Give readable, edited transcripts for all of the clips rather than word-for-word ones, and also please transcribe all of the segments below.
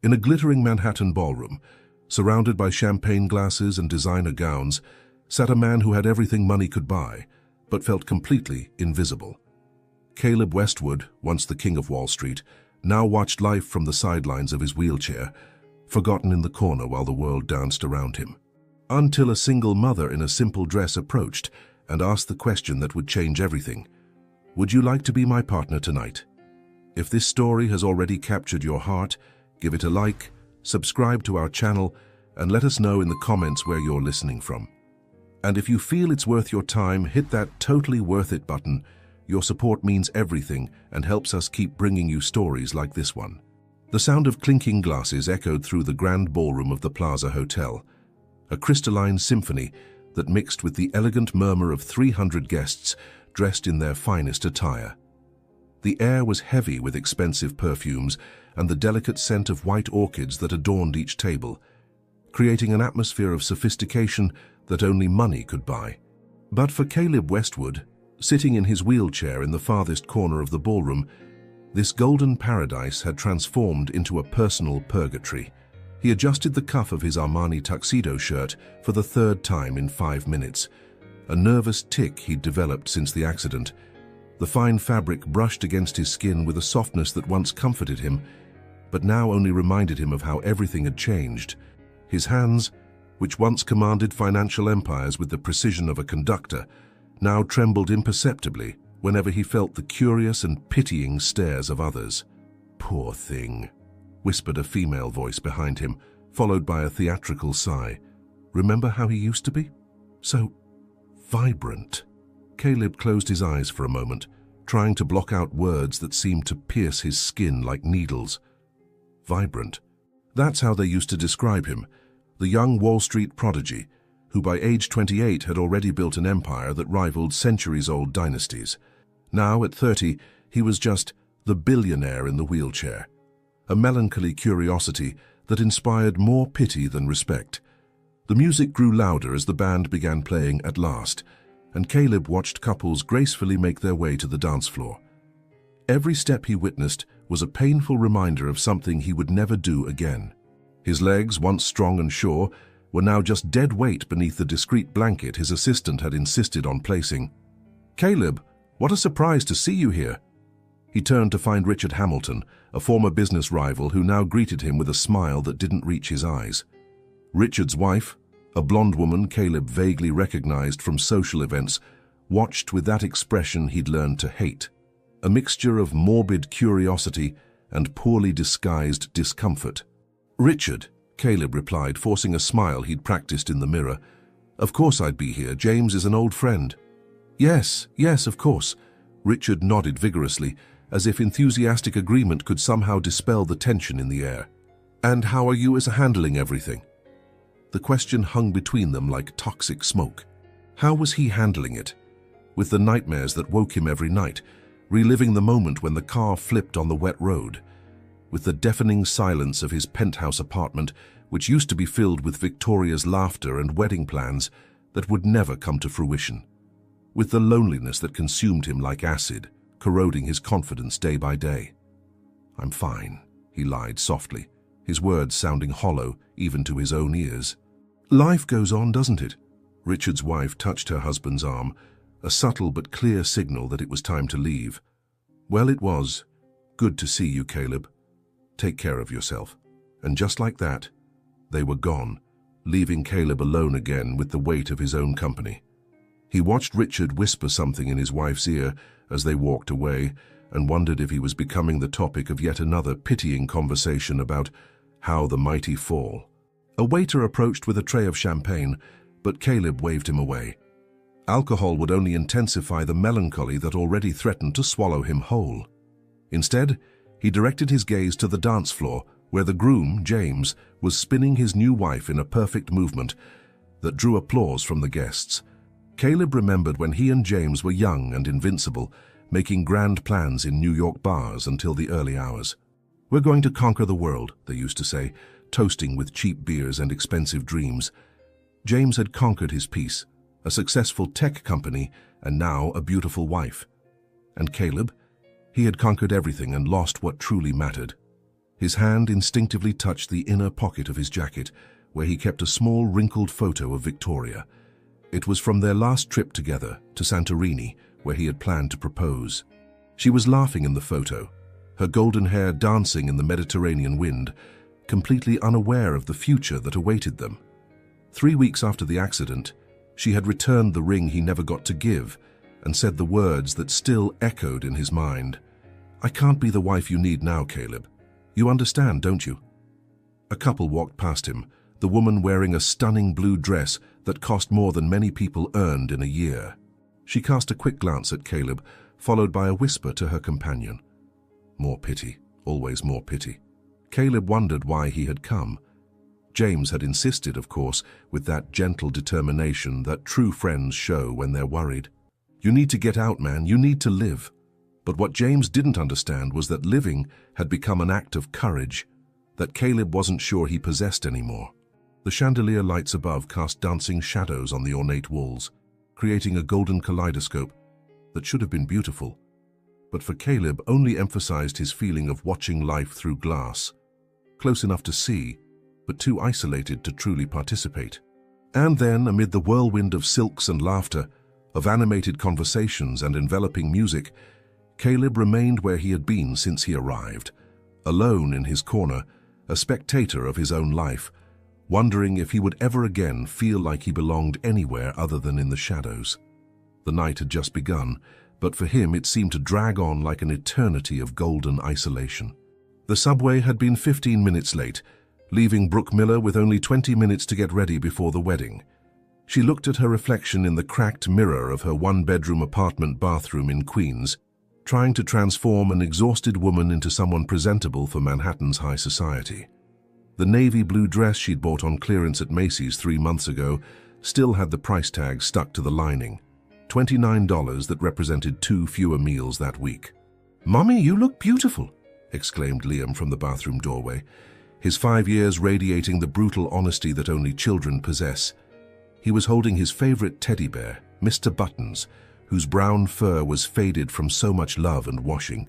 In a glittering Manhattan ballroom, surrounded by champagne glasses and designer gowns, sat a man who had everything money could buy, but felt completely invisible. Caleb Westwood, once the king of Wall Street, now watched life from the sidelines of his wheelchair, forgotten in the corner while the world danced around him. Until a single mother in a simple dress approached and asked the question that would change everything. Would you like to be my partner tonight? If this story has already captured your heart, give it a like, subscribe to our channel, and let us know in the comments where you're listening from. And if you feel it's worth your time, hit that totally worth it button. Your support means everything and helps us keep bringing you stories like this one. The sound of clinking glasses echoed through the grand ballroom of the Plaza Hotel, a crystalline symphony that mixed with the elegant murmur of 300 guests dressed in their finest attire. The air was heavy with expensive perfumes and the delicate scent of white orchids that adorned each table, creating an atmosphere of sophistication that only money could buy. But for Caleb Westwood, sitting in his wheelchair in the farthest corner of the ballroom, this golden paradise had transformed into a personal purgatory. He adjusted the cuff of his Armani tuxedo shirt for the third time in 5 minutes, a nervous tic he'd developed since the accident. The fine fabric brushed against his skin with a softness that once comforted him, but now only reminded him of how everything had changed. His hands, which once commanded financial empires with the precision of a conductor, now trembled imperceptibly whenever he felt the curious and pitying stares of others. "Poor thing," whispered a female voice behind him, followed by a theatrical sigh. "Remember how he used to be? So vibrant." Caleb closed his eyes for a moment, trying to block out words that seemed to pierce his skin like needles. Vibrant. That's how they used to describe him, the young Wall Street prodigy, who by age 28 had already built an empire that rivaled centuries-old dynasties. Now, at 30, he was just the billionaire in the wheelchair, a melancholy curiosity that inspired more pity than respect. The music grew louder as the band began playing at last, and Caleb watched couples gracefully make their way to the dance floor. Every step he witnessed was a painful reminder of something he would never do again. His legs, once strong and sure, were now just dead weight beneath the discreet blanket his assistant had insisted on placing. "Caleb, what a surprise to see you here." He turned to find Richard Hamilton, a former business rival who now greeted him with a smile that didn't reach his eyes. Richard's wife, a blonde woman Caleb vaguely recognized from social events, watched with that expression he'd learned to hate, a mixture of morbid curiosity and poorly disguised discomfort. "Richard," Caleb replied, forcing a smile he'd practiced in the mirror. "Of course I'd be here. James is an old friend." Yes, of course." Richard nodded vigorously, as if enthusiastic agreement could somehow dispel the tension in the air. "And how are you handling everything?" The question hung between them like toxic smoke. How was he handling it? With the nightmares that woke him every night, reliving the moment when the car flipped on the wet road, with the deafening silence of his penthouse apartment, which used to be filled with Victoria's laughter and wedding plans that would never come to fruition, with the loneliness that consumed him like acid, corroding his confidence day by day. "I'm fine," he lied softly, his words sounding hollow even to his own ears. "Life goes on, doesn't it?" Richard's wife touched her husband's arm, a subtle but clear signal that it was time to leave. "Well, it was. Good to see you, Caleb. Take care of yourself." And just like that, they were gone, leaving Caleb alone again with the weight of his own company. He watched Richard whisper something in his wife's ear as they walked away, and wondered if he was becoming the topic of yet another pitying conversation about how the mighty fall. A waiter approached with a tray of champagne, but Caleb waved him away. Alcohol would only intensify the melancholy that already threatened to swallow him whole. Instead, he directed his gaze to the dance floor, where the groom, James, was spinning his new wife in a perfect movement that drew applause from the guests. Caleb remembered when he and James were young and invincible, making grand plans in New York bars until the early hours. "We're going to conquer the world," they used to say, toasting with cheap beers and expensive dreams. James had conquered his peace, a successful tech company, and now a beautiful wife. And Caleb? He had conquered everything and lost what truly mattered: His hand instinctively touched the inner pocket of his jacket, where he kept a small wrinkled photo of Victoria. It was from their last trip together to Santorini, where he had planned to propose. She was laughing in the photo, her golden hair dancing in the Mediterranean wind, completely unaware of the future that awaited them. 3 weeks after the accident, she had returned the ring he never got to give and said the words that still echoed in his mind. "I can't be the wife you need now, Caleb. You understand, don't you?" A couple walked past him, the woman wearing a stunning blue dress that cost more than many people earned in a year. She cast a quick glance at Caleb, followed by a whisper to her companion. More pity, always more pity. Caleb wondered why he had come. James had insisted, of course, with that gentle determination that true friends show when they're worried. "You need to get out, man. You need to live." But what James didn't understand was that living had become an act of courage that Caleb wasn't sure he possessed anymore. The chandelier lights above cast dancing shadows on the ornate walls, creating a golden kaleidoscope that should have been beautiful, but for Caleb only emphasized his feeling of watching life through glass, close enough to see, but too isolated to truly participate. And then, amid the whirlwind of silks and laughter, of animated conversations and enveloping music, Caleb remained where he had been since he arrived, alone in his corner, a spectator of his own life, wondering if he would ever again feel like he belonged anywhere other than in the shadows. The night had just begun, but for him it seemed to drag on like an eternity of golden isolation. The subway had been 15 minutes late, leaving Brooke Miller with only 20 minutes to get ready before the wedding. She looked at her reflection in the cracked mirror of her one-bedroom apartment bathroom in Queens, trying to transform an exhausted woman into someone presentable for Manhattan's high society. The navy blue dress she'd bought on clearance at Macy's 3 months ago still had the price tag stuck to the lining, $29 that represented 2 fewer meals that week. "Mommy, you look beautiful," exclaimed Liam from the bathroom doorway, his 5 years radiating the brutal honesty that only children possess. He was holding his favorite teddy bear, Mr. Buttons, whose brown fur was faded from so much love and washing.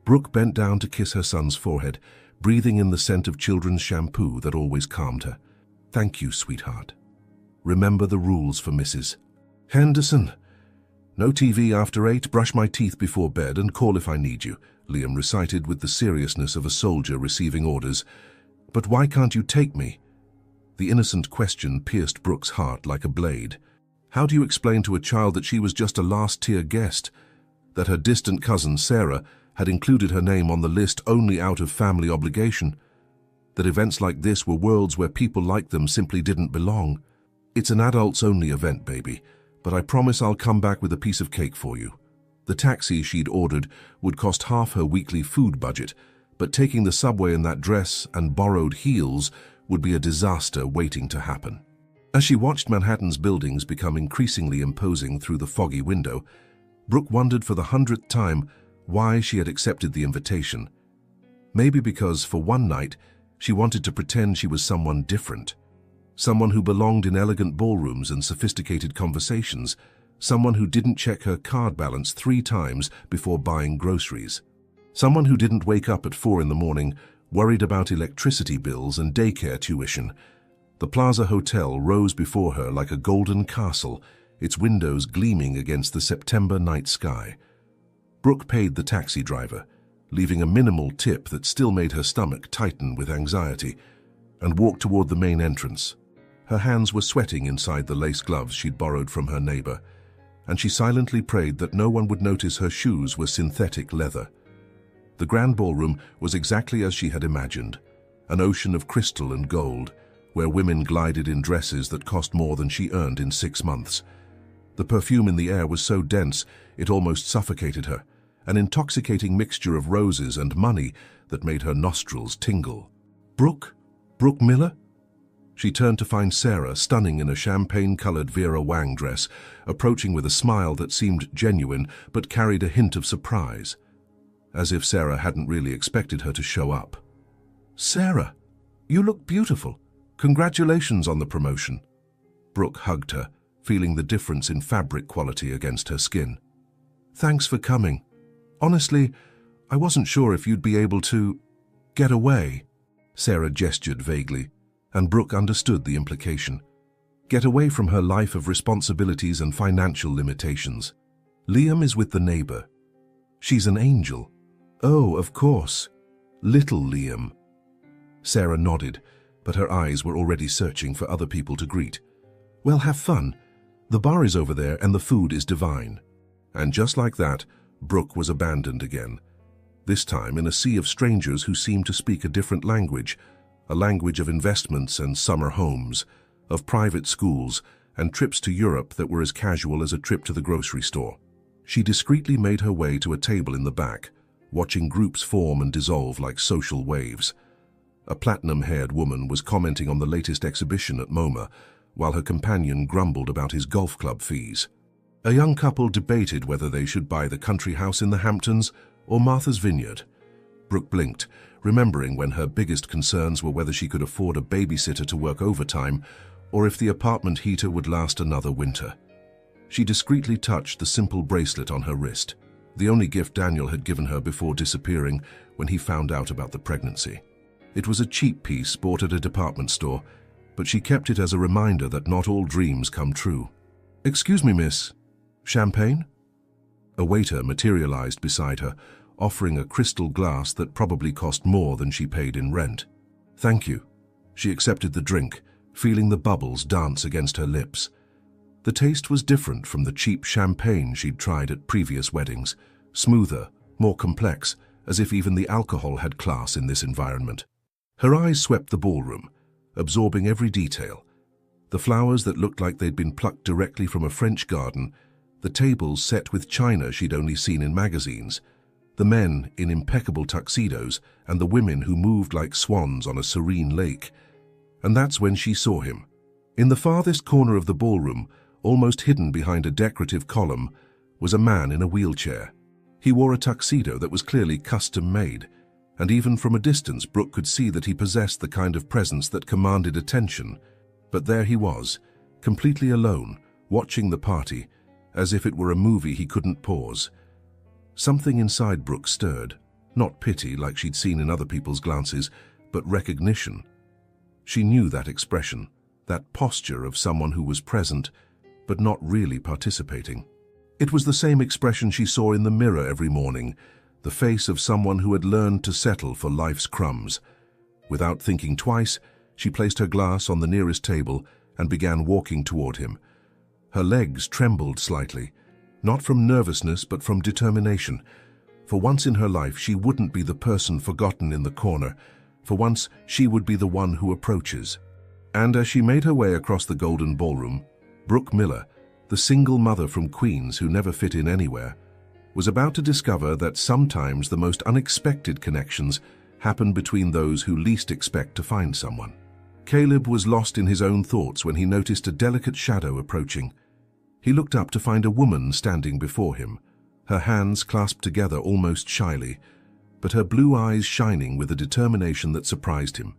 Brooke bent down to kiss her son's forehead, breathing in the scent of children's shampoo that always calmed her. "Thank you, sweetheart. Remember the rules for Mrs. Henderson. No TV after 8, brush my teeth before bed, and call if I need you," Liam recited with the seriousness of a soldier receiving orders. "But why can't you take me?" The innocent question pierced Brooke's heart like a blade. How do you explain to a child that she was just a last-tier guest, that her distant cousin Sarah had included her name on the list only out of family obligation, that events like this were worlds where people like them simply didn't belong? "It's an adults-only event, baby, but I promise I'll come back with a piece of cake for you." The taxi she'd ordered would cost half her weekly food budget, but taking the subway in that dress and borrowed heels would be a disaster waiting to happen. As she watched Manhattan's buildings become increasingly imposing through the foggy window, Brooke wondered for the 100th time why she had accepted the invitation. Maybe because, for one night, she wanted to pretend she was someone different, someone who belonged in elegant ballrooms and sophisticated conversations, someone who didn't check her card balance 3 times before buying groceries, someone who didn't wake up at 4 in the morning worried about electricity bills and daycare tuition. The Plaza Hotel rose before her like a golden castle, its windows gleaming against the September night sky. Brooke paid the taxi driver, leaving a minimal tip that still made her stomach tighten with anxiety, and walked toward the main entrance. Her hands were sweating inside the lace gloves she'd borrowed from her neighbor, and she silently prayed that no one would notice her shoes were synthetic leather. The grand ballroom was exactly as she had imagined, an ocean of crystal and gold, where women glided in dresses that cost more than she earned in 6 months. The perfume in the air was so dense it almost suffocated her, an intoxicating mixture of roses and money that made her nostrils tingle. "Brooke? Brooke Miller?" She turned to find Sarah, stunning in a champagne-colored Vera Wang dress, approaching with a smile that seemed genuine but carried a hint of surprise, as if Sarah hadn't really expected her to show up. "Sarah, you look beautiful. Congratulations on the promotion." Brooke hugged her, feeling the difference in fabric quality against her skin. "Thanks for coming. Honestly, I wasn't sure if you'd be able to..." Get away, Sarah gestured vaguely, and Brooke understood the implication. Get away from her life of responsibilities and financial limitations. Liam is with the neighbor. She's an angel. Oh, of course. Little Liam. Sarah nodded, but her eyes were already searching for other people to greet. Well, have fun. The bar is over there and the food is divine. And just like that, Brooke was abandoned again. This time in a sea of strangers who seemed to speak a different language, a language of investments and summer homes, of private schools and trips to Europe that were as casual as a trip to the grocery store. She discreetly made her way to a table in the back, watching groups form and dissolve like social waves. A platinum-haired woman was commenting on the latest exhibition at MoMA, while her companion grumbled about his golf club fees. A young couple debated whether they should buy the country house in the Hamptons or Martha's Vineyard. Brooke blinked, remembering when her biggest concerns were whether she could afford a babysitter to work overtime or if the apartment heater would last another winter. She discreetly touched the simple bracelet on her wrist, the only gift Daniel had given her before disappearing when he found out about the pregnancy. It was a cheap piece bought at a department store, but she kept it as a reminder that not all dreams come true. "Excuse me, miss. Champagne?" A waiter materialized beside her, offering a crystal glass that probably cost more than she paid in rent. "Thank you." She accepted the drink, feeling the bubbles dance against her lips. The taste was different from the cheap champagne she'd tried at previous weddings, smoother, more complex, as if even the alcohol had class in this environment. Her eyes swept the ballroom, absorbing every detail. The flowers that looked like they'd been plucked directly from a French garden, the tables set with china she'd only seen in magazines, the men in impeccable tuxedos, and the women who moved like swans on a serene lake. And that's when she saw him. In the farthest corner of the ballroom, almost hidden behind a decorative column, was a man in a wheelchair. He wore a tuxedo that was clearly custom-made, and even from a distance Brooke could see that he possessed the kind of presence that commanded attention. But there he was, completely alone, watching the party, as if it were a movie he couldn't pause. Something inside Brooke stirred, not pity like she'd seen in other people's glances, but recognition. She knew that expression, that posture of someone who was present, but not really participating. It was the same expression she saw in the mirror every morning, the face of someone who had learned to settle for life's crumbs. Without thinking twice, she placed her glass on the nearest table and began walking toward him. Her legs trembled slightly, not from nervousness but from determination. For once in her life, she wouldn't be the person forgotten in the corner. For once, she would be the one who approaches. And as she made her way across the golden ballroom, Brooke Miller, the single mother from Queens who never fit in anywhere, was about to discover that sometimes the most unexpected connections happen between those who least expect to find someone. Caleb was lost in his own thoughts when he noticed a delicate shadow approaching. He looked up to find a woman standing before him, her hands clasped together almost shyly, but her blue eyes shining with a determination that surprised him.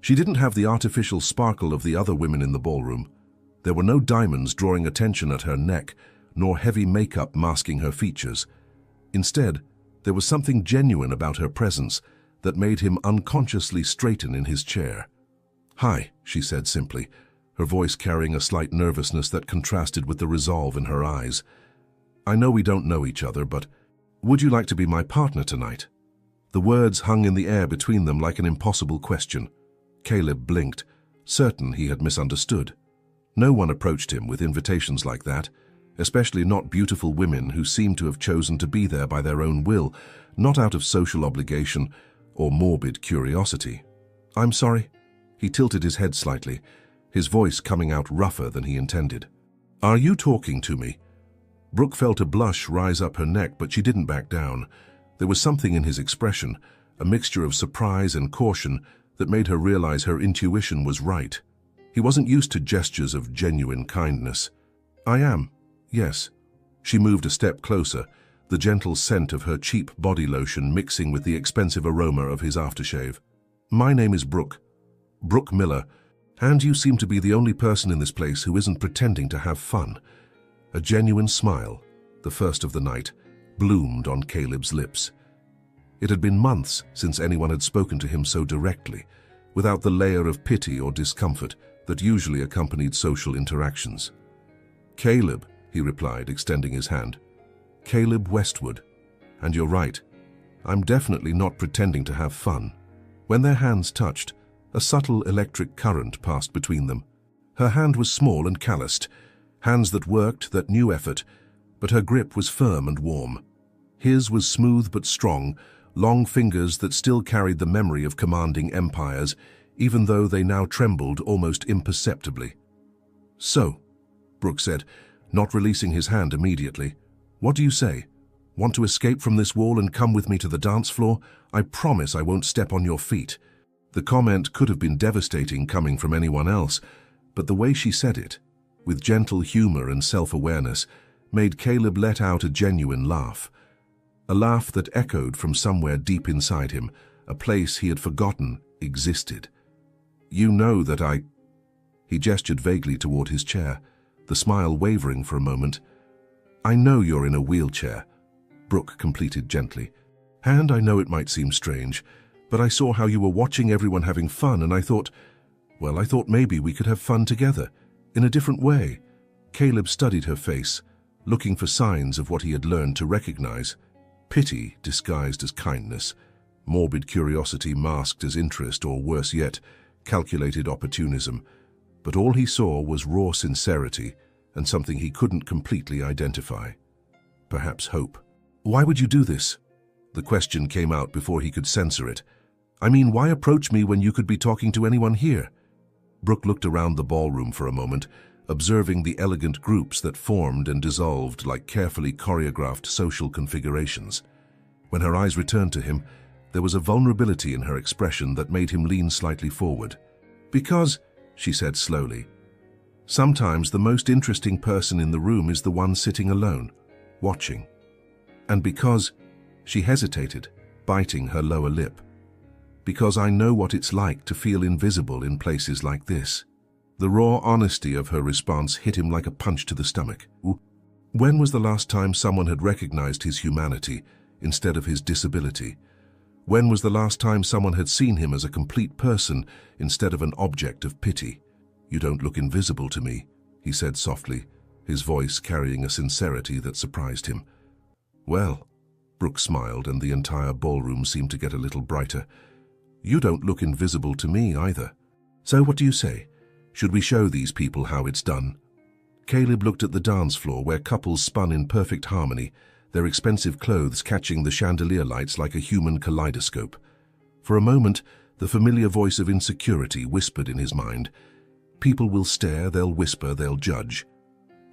She didn't have the artificial sparkle of the other women in the ballroom. There were no diamonds drawing attention at her neck, nor heavy makeup masking her features. Instead, there was something genuine about her presence that made him unconsciously straighten in his chair. "Hi," she said simply, her voice carrying a slight nervousness that contrasted with the resolve in her eyes. "I know we don't know each other, but would you like to be my partner tonight?" The words hung in the air between them like an impossible question. Caleb blinked, certain he had misunderstood. No one approached him with invitations like that, especially not beautiful women who seemed to have chosen to be there by their own will, not out of social obligation or morbid curiosity. "I'm sorry." He tilted his head slightly, his voice coming out rougher than he intended. "Are you talking to me?" Brooke felt a blush rise up her neck, but she didn't back down. There was something in his expression, a mixture of surprise and caution, that made her realize her intuition was right. He wasn't used to gestures of genuine kindness. "I am, yes." She moved a step closer, the gentle scent of her cheap body lotion mixing with the expensive aroma of his aftershave. "My name is Brooke. Brooke Miller, and you seem to be the only person in this place who isn't pretending to have fun." A genuine smile, the first of the night, bloomed on Caleb's lips. It had been months since anyone had spoken to him so directly, without the layer of pity or discomfort that usually accompanied social interactions. "Caleb," he replied, extending his hand. "Caleb Westwood. And you're right. I'm definitely not pretending to have fun." When their hands touched, a subtle electric current passed between them. Her hand was small and calloused, hands that worked, that knew effort, but her grip was firm and warm. His was smooth but strong, long fingers that still carried the memory of commanding empires, even though they now trembled almost imperceptibly. "So," Brooke said, not releasing his hand immediately, "what do you say? Want to escape from this wall and come with me to the dance floor? I promise I won't step on your feet." The comment could have been devastating coming from anyone else, but the way she said it, with gentle humor and self-awareness, made Caleb let out a genuine laugh. A laugh that echoed from somewhere deep inside him, a place he had forgotten existed. "You know that I—" He gestured vaguely toward his chair, the smile wavering for a moment. "I know you're in a wheelchair," Brooke completed gently. "And I know it might seem strange, but I saw how you were watching everyone having fun and I thought maybe we could have fun together, in a different way." Caleb studied her face, looking for signs of what he had learned to recognize. Pity disguised as kindness, morbid curiosity masked as interest, or worse yet, calculated opportunism. But all he saw was raw sincerity and something he couldn't completely identify. Perhaps hope. "Why would you do this?" The question came out before he could censor it. "I mean, why approach me when you could be talking to anyone here?" Brooke looked around the ballroom for a moment, observing the elegant groups that formed and dissolved like carefully choreographed social configurations. When her eyes returned to him, there was a vulnerability in her expression that made him lean slightly forward. "Because," she said slowly, "sometimes the most interesting person in the room is the one sitting alone, watching. And because," she hesitated, biting her lower lip, "because I know what it's like to feel invisible in places like this." The raw honesty of her response hit him like a punch to the stomach. When was the last time someone had recognized his humanity instead of his disability? When was the last time someone had seen him as a complete person instead of an object of pity? "You don't look invisible to me," he said softly, his voice carrying a sincerity that surprised him. "Well," Brooke smiled, and the entire ballroom seemed to get a little brighter. "You don't look invisible to me either. So what do you say? Should we show these people how it's done?" Caleb looked at the dance floor where couples spun in perfect harmony, their expensive clothes catching the chandelier lights like a human kaleidoscope. For a moment, the familiar voice of insecurity whispered in his mind. People will stare, they'll whisper, they'll judge.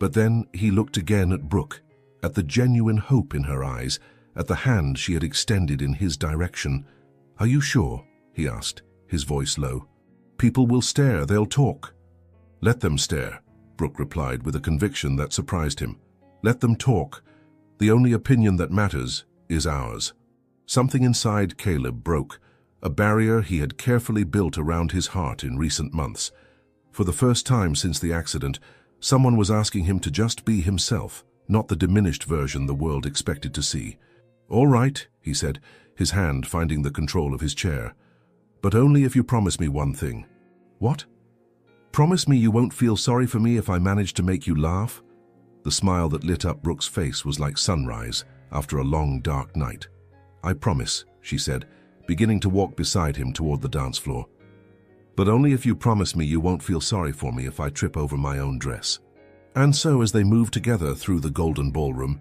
But then he looked again at Brooke, at the genuine hope in her eyes, at the hand she had extended in his direction. "Are you sure?" he asked, his voice low. "People will stare, they'll talk." "Let them stare," Brooke replied with a conviction that surprised him. "Let them talk. The only opinion that matters is ours." Something inside Caleb broke, a barrier he had carefully built around his heart in recent months. For the first time since the accident, someone was asking him to just be himself, not the diminished version the world expected to see. "All right," he said, his hand finding the control of his chair. "But only if you promise me one thing." "What?" "Promise me you won't feel sorry for me if I manage to make you laugh." The smile that lit up Brooke's face was like sunrise after a long, dark night. "I promise," she said, beginning to walk beside him toward the dance floor. "But only if you promise me you won't feel sorry for me if I trip over my own dress." And so, as they moved together through the golden ballroom,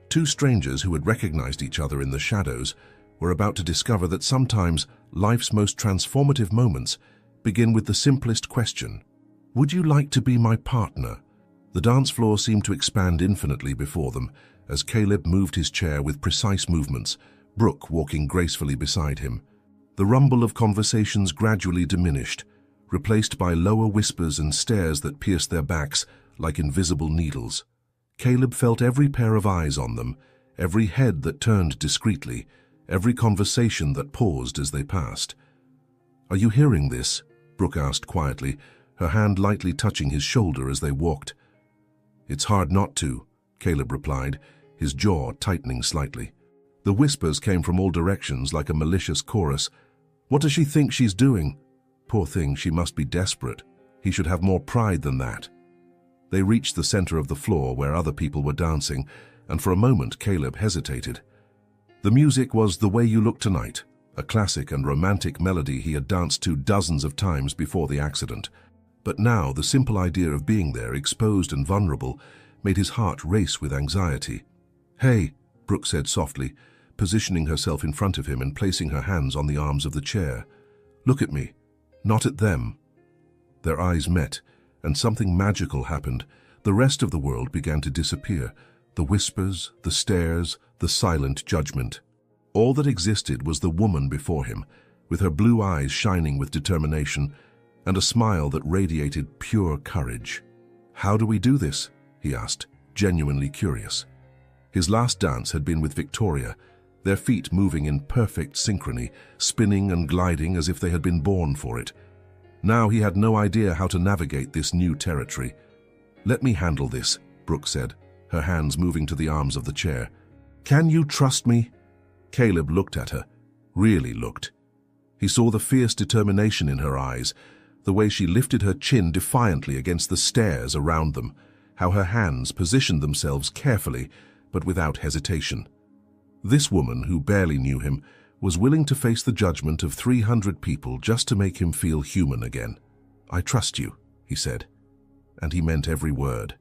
two strangers who had recognized each other in the shadows were about to discover that sometimes life's most transformative moments begin with the simplest question: "Would you like to be my partner?" The dance floor seemed to expand infinitely before them as Caleb moved his chair with precise movements, Brooke walking gracefully beside him. The rumble of conversations gradually diminished, replaced by lower whispers and stares that pierced their backs like invisible needles. Caleb felt every pair of eyes on them, every head that turned discreetly, every conversation that paused as they passed. "Are you hearing this?" Brooke asked quietly, her hand lightly touching his shoulder as they walked. "It's hard not to," Caleb replied, his jaw tightening slightly. The whispers came from all directions like a malicious chorus. What does she think she's doing? Poor thing, she must be desperate. He should have more pride than that. They reached the center of the floor where other people were dancing, and for a moment Caleb hesitated. The music was The Way You Look Tonight, a classic and romantic melody he had danced to dozens of times before the accident. But now the simple idea of being there, exposed and vulnerable, made his heart race with anxiety. "Hey," Brooke said softly, positioning herself in front of him and placing her hands on the arms of the chair. "Look at me, not at them." Their eyes met, and something magical happened. The rest of the world began to disappear. The whispers, the stares, the silent judgment. All that existed was the woman before him, with her blue eyes shining with determination, and a smile that radiated pure courage. "How do we do this?" he asked, genuinely curious. His last dance had been with Victoria, their feet moving in perfect synchrony, spinning and gliding as if they had been born for it. Now he had no idea how to navigate this new territory. "Let me handle this," Brooke said, her hands moving to the arms of the chair. "Can you trust me?" Caleb looked at her, really looked. He saw the fierce determination in her eyes, the way she lifted her chin defiantly against the stares around them, how her hands positioned themselves carefully but without hesitation. This woman, who barely knew him, was willing to face the judgment of 300 people just to make him feel human again. "I trust you," he said, and he meant every word.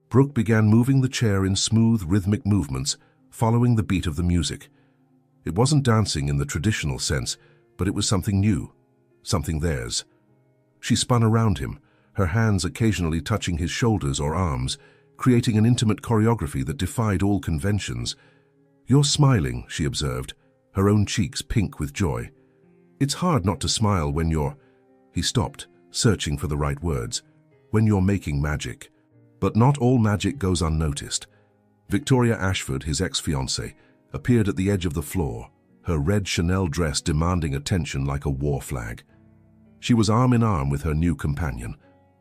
Brooke began moving the chair in smooth, rhythmic movements, following the beat of the music. It wasn't dancing in the traditional sense, but it was something new, something theirs. She spun around him, her hands occasionally touching his shoulders or arms, creating an intimate choreography that defied all conventions. "You're smiling," she observed, her own cheeks pink with joy. "It's hard not to smile when you're—" He stopped, searching for the right words. "When you're making magic." But not all magic goes unnoticed. Victoria Ashford, his ex-fiancée, appeared at the edge of the floor, her red Chanel dress demanding attention like a war flag. She was arm in arm with her new companion,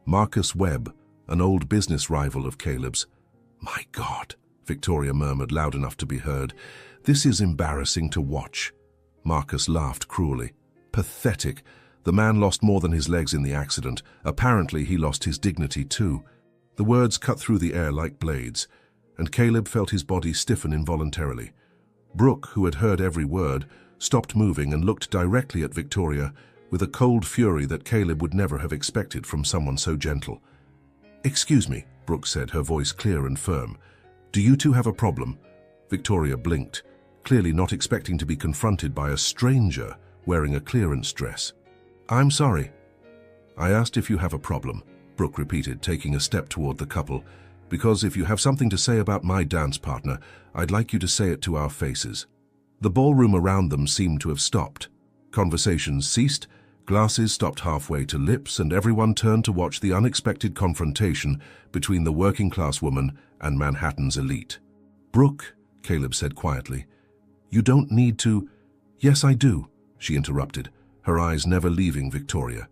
Marcus Webb, an old business rival of Caleb's. "My God," Victoria murmured loud enough to be heard. "This is embarrassing to watch." Marcus laughed cruelly. "Pathetic. The man lost more than his legs in the accident. Apparently he lost his dignity too." The words cut through the air like blades, and Caleb felt his body stiffen involuntarily. Brooke, who had heard every word, stopped moving and looked directly at Victoria with a cold fury that Caleb would never have expected from someone so gentle. "Excuse me," Brooke said, her voice clear and firm. "Do you two have a problem?" Victoria blinked, clearly not expecting to be confronted by a stranger wearing a clearance dress. "I'm sorry." "I asked if you have a problem," Brooke repeated, taking a step toward the couple, "because if you have something to say about my dance partner, I'd like you to say it to our faces." The ballroom around them seemed to have stopped. Conversations ceased, glasses stopped halfway to lips, and everyone turned to watch the unexpected confrontation between the working-class woman and Manhattan's elite. "Brooke," Caleb said quietly, "you don't need to—" "Yes, I do," she interrupted, her eyes never leaving Victoria.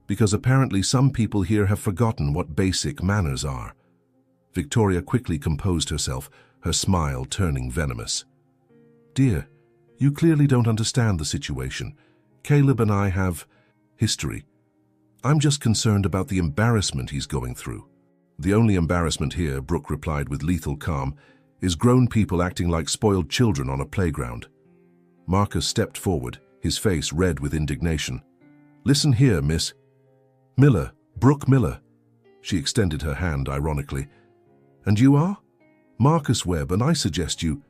"Because apparently some people here have forgotten what basic manners are." Victoria quickly composed herself, her smile turning venomous. "Dear, you clearly don't understand the situation. Caleb and I have history. I'm just concerned about the embarrassment he's going through." "The only embarrassment here," Brooke replied with lethal calm, "is grown people acting like spoiled children on a playground." Marcus stepped forward, his face red with indignation. "Listen here, Miss Miller, Brooke Miller." She extended her hand ironically. "And you are?" "Marcus Webb, and I suggest you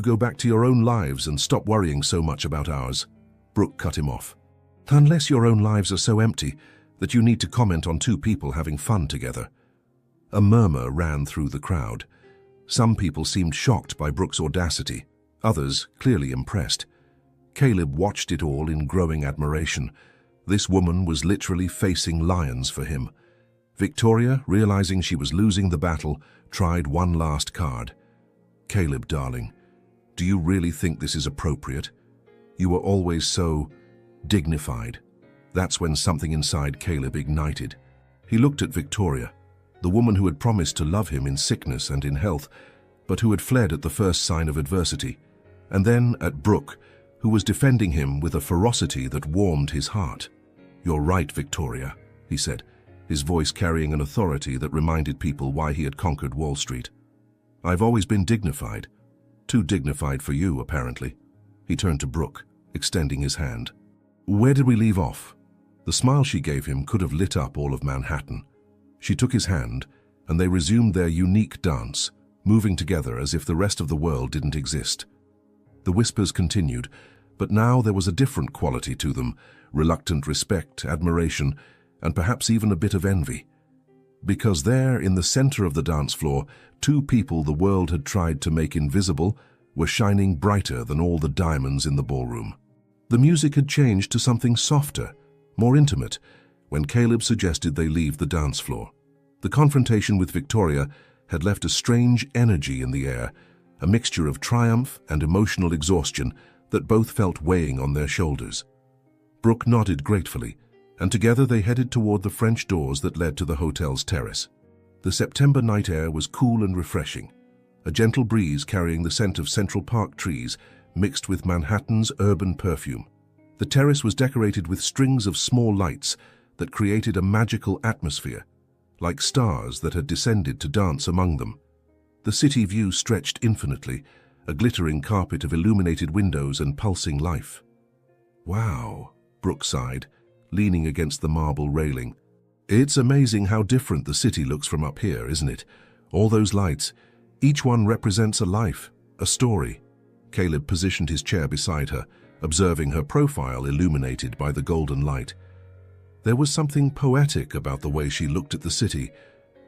go back to your own lives and stop worrying so much about ours." Brooke cut him off. "Unless your own lives are so empty that you need to comment on two people having fun together." A murmur ran through the crowd. Some people seemed shocked by Brooke's audacity, others clearly impressed. Caleb watched it all in growing admiration. This woman was literally facing lions for him. Victoria, realizing she was losing the battle, tried one last card. "Caleb, darling, do you really think this is appropriate? You were always so dignified." That's when something inside Caleb ignited. He looked at Victoria, the woman who had promised to love him in sickness and in health, but who had fled at the first sign of adversity. and then at Brooke, who was defending him with a ferocity that warmed his heart. "You're right, Victoria," he said, his voice carrying an authority that reminded people why he had conquered Wall Street. "I've always been dignified. Too dignified for you, apparently." He turned to Brooke, extending his hand. "Where did we leave off?" The smile she gave him could have lit up all of Manhattan. She took his hand, and they resumed their unique dance, moving together as if the rest of the world didn't exist. The whispers continued, but now there was a different quality to them, reluctant respect, admiration, and perhaps even a bit of envy. Because there, in the center of the dance floor, two people the world had tried to make invisible were shining brighter than all the diamonds in the ballroom. The music had changed to something softer, more intimate, when Caleb suggested they leave the dance floor. The confrontation with Victoria had left a strange energy in the air, a mixture of triumph and emotional exhaustion that both felt weighing on their shoulders. Brooke nodded gratefully, and together they headed toward the French doors that led to the hotel's terrace. The September night air was cool and refreshing, a gentle breeze carrying the scent of Central Park trees mixed with Manhattan's urban perfume. The terrace was decorated with strings of small lights that created a magical atmosphere, like stars that had descended to dance among them. The city view stretched infinitely, a glittering carpet of illuminated windows and pulsing life. "Wow," Brooke sighed, leaning against the marble railing. "It's amazing how different the city looks from up here, isn't it? All those lights, each one represents a life, a story." Caleb positioned his chair beside her, observing her profile illuminated by the golden light. There was something poetic about the way she looked at the city,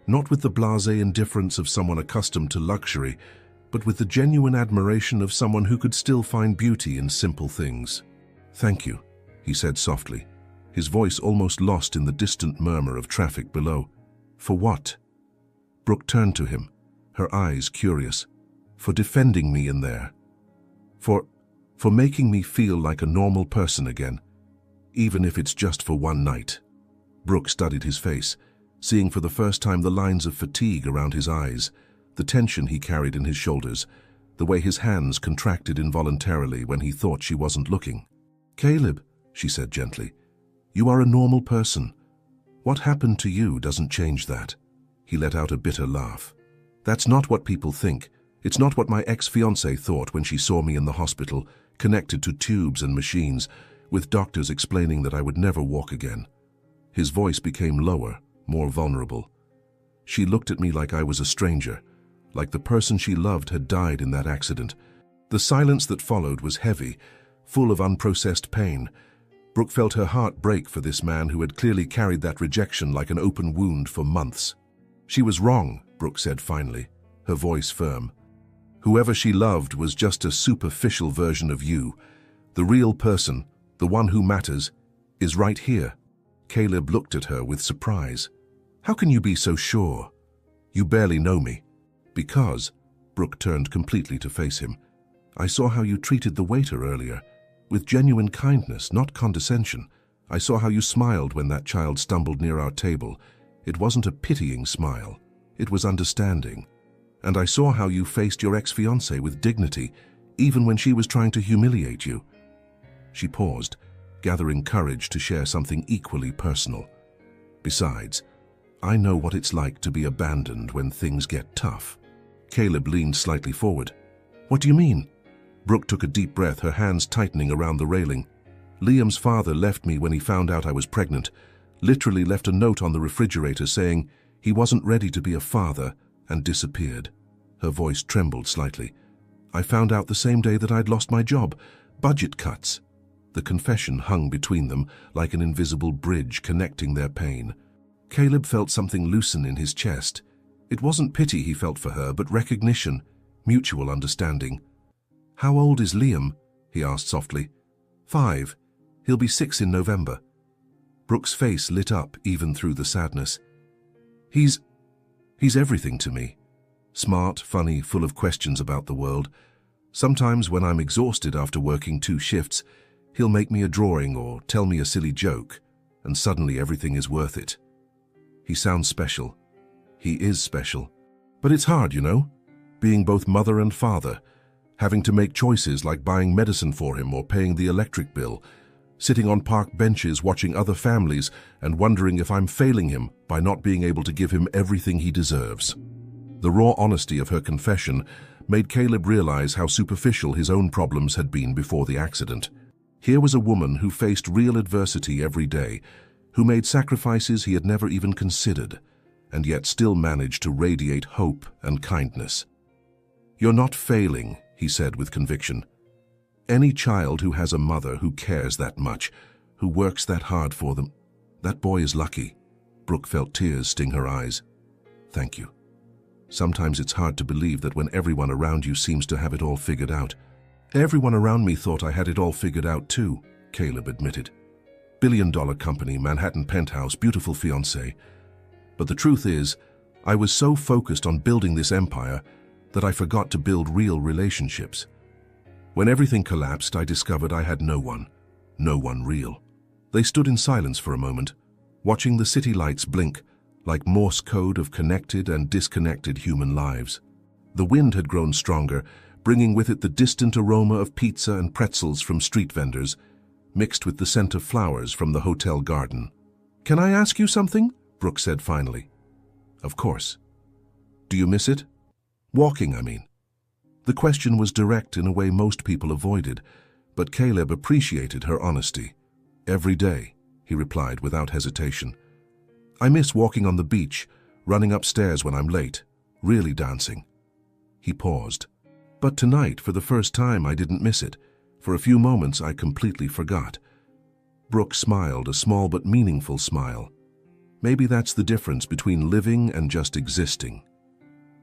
not with the blasé indifference of someone accustomed to luxury, but with the genuine admiration of someone who could still find beauty in simple things. "Thank you," he said softly, his voice almost lost in the distant murmur of traffic below. "For what?" Brooke turned to him, her eyes curious. "For defending me in there. For making me feel like a normal person again, even if it's just for one night." Brooke studied his face, seeing for the first time the lines of fatigue around his eyes, the tension he carried in his shoulders, the way his hands contracted involuntarily when he thought she wasn't looking. "Caleb," she said gently, "you are a normal person. What happened to you doesn't change that." He let out a bitter laugh. "That's not what people think. It's not what my ex-fiancée thought when she saw me in the hospital, connected to tubes and machines, with doctors explaining that I would never walk again." His voice became lower, more vulnerable. "She looked at me like I was a stranger, like the person she loved had died in that accident." The silence that followed was heavy, full of unprocessed pain. Brooke felt her heart break for this man who had clearly carried that rejection like an open wound for months. "She was wrong," Brooke said finally, her voice firm. "Whoever she loved was just a superficial version of you. The real person, the one who matters, is right here." Caleb looked at her with surprise. "How can you be so sure? You barely know me." "Because," Brooke turned completely to face him, "I saw how you treated the waiter earlier, with genuine kindness, not condescension. I saw how you smiled when that child stumbled near our table. It wasn't a pitying smile, it was understanding. And I saw how you faced your ex-fiancée with dignity, even when she was trying to humiliate you." She paused, gathering courage to share something equally personal. "Besides, I know what it's like to be abandoned when things get tough." Caleb leaned slightly forward. "What do you mean?" Brooke took a deep breath, her hands tightening around the railing. "Liam's father left me when he found out I was pregnant, literally left a note on the refrigerator saying he wasn't ready to be a father, and disappeared." Her voice trembled slightly. "I found out the same day that I'd lost my job. Budget cuts." The confession hung between them like an invisible bridge connecting their pain. Caleb felt something loosen in his chest. It wasn't pity he felt for her, but recognition, mutual understanding. "How old is Liam?" he asked softly. 5. He'll be 6 in November." Brooke's face lit up even through the sadness. He's everything to me. Smart, funny, full of questions about the world. Sometimes when I'm exhausted after working 2 shifts, he'll make me a drawing or tell me a silly joke, and suddenly everything is worth it. He sounds special. He is special. But it's hard, you know, being both mother and father, having to make choices like buying medicine for him or paying the electric bill, sitting on park benches watching other families and wondering if I'm failing him by not being able to give him everything he deserves. The raw honesty of her confession made Caleb realize how superficial his own problems had been before the accident. Here was a woman who faced real adversity every day, who made sacrifices he had never even considered, and yet still managed to radiate hope and kindness. "You're not failing," he said with conviction. "Any child who has a mother who cares that much, who works that hard for them, that boy is lucky." Brooke felt tears sting her eyes. "Thank you. Sometimes it's hard to believe that when everyone around you seems to have it all figured out." "Everyone around me thought I had it all figured out too," Caleb admitted. "Billion-dollar company, Manhattan penthouse, beautiful fiancée. But the truth is, I was so focused on building this empire that I forgot to build real relationships. When everything collapsed, I discovered I had no one real." They stood in silence for a moment, watching the city lights blink like Morse code of connected and disconnected human lives. The wind had grown stronger, bringing with it the distant aroma of pizza and pretzels from street vendors, mixed with the scent of flowers from the hotel garden. "Can I ask you something?" Brooke said finally. "Of course." "Do you miss it? Walking, I mean." The question was direct in a way most people avoided, but Caleb appreciated her honesty. "Every day," he replied without hesitation. "I miss walking on the beach, running upstairs when I'm late, really dancing." He paused. "But tonight, for the first time, I didn't miss it. For a few moments, I completely forgot." Brooke smiled, a small but meaningful smile. "Maybe that's the difference between living and just existing."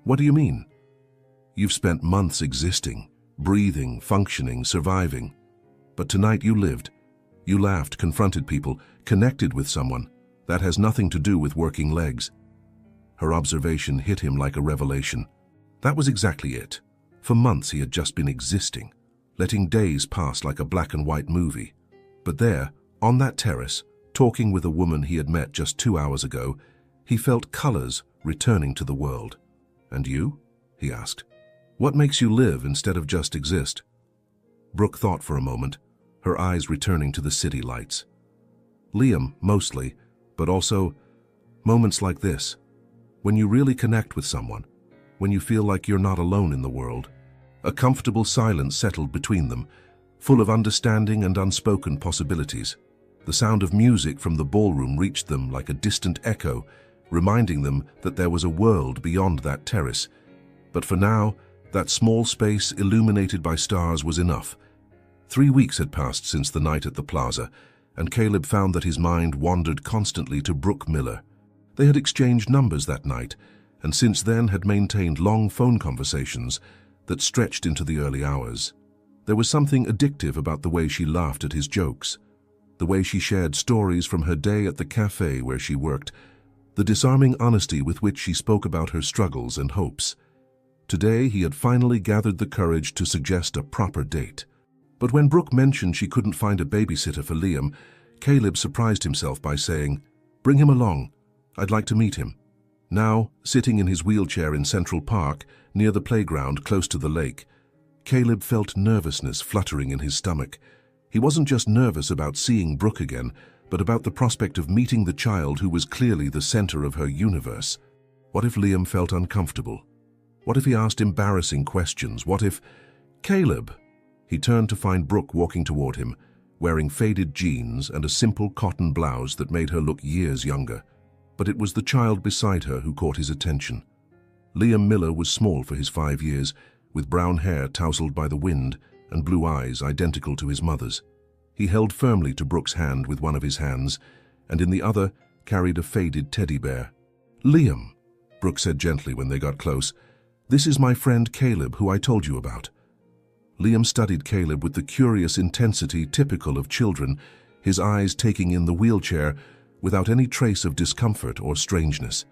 "What do you mean?" "You've spent months existing, breathing, functioning, surviving. But tonight you lived. You laughed, confronted people, connected with someone. That has nothing to do with working legs." Her observation hit him like a revelation. That was exactly it. For months he had just been existing, letting days pass like a black and white movie. But there, on that terrace, talking with a woman he had met just 2 hours ago, he felt colors returning to the world. "And you?" he asked. "What makes you live instead of just exist?" Brooke thought for a moment, her eyes returning to the city lights. "Liam, mostly, but also moments like this, when you really connect with someone, when you feel like you're not alone in the world." A comfortable silence settled between them, full of understanding and unspoken possibilities. The sound of music from the ballroom reached them like a distant echo, reminding them that there was a world beyond that terrace. But for now, that small space illuminated by stars was enough. 3 weeks had passed since the night at the plaza, and Caleb found that his mind wandered constantly to Brooke Miller. They had exchanged numbers that night, and since then had maintained long phone conversations that stretched into the early hours. There was something addictive about the way she laughed at his jokes, the way she shared stories from her day at the cafe where she worked, the disarming honesty with which she spoke about her struggles and hopes. Today he had finally gathered the courage to suggest a proper date. But when Brooke mentioned she couldn't find a babysitter for Liam, Caleb surprised himself by saying, "Bring him along. I'd like to meet him." Now, sitting in his wheelchair in Central Park, near the playground close to the lake, Caleb felt nervousness fluttering in his stomach. He wasn't just nervous about seeing Brooke again, but about the prospect of meeting the child who was clearly the center of her universe. What if Liam felt uncomfortable? What if he asked embarrassing questions? What if... "Caleb!" He turned to find Brooke walking toward him, wearing faded jeans and a simple cotton blouse that made her look years younger. But it was the child beside her who caught his attention. Liam Miller was small for his 5 years, with brown hair tousled by the wind and blue eyes identical to his mother's. He held firmly to Brooke's hand with one of his hands, and in the other carried a faded teddy bear. "Liam," Brooke said gently when they got close, "this is my friend Caleb, who I told you about." Liam studied Caleb with the curious intensity typical of children, his eyes taking in the wheelchair without any trace of discomfort or strangeness.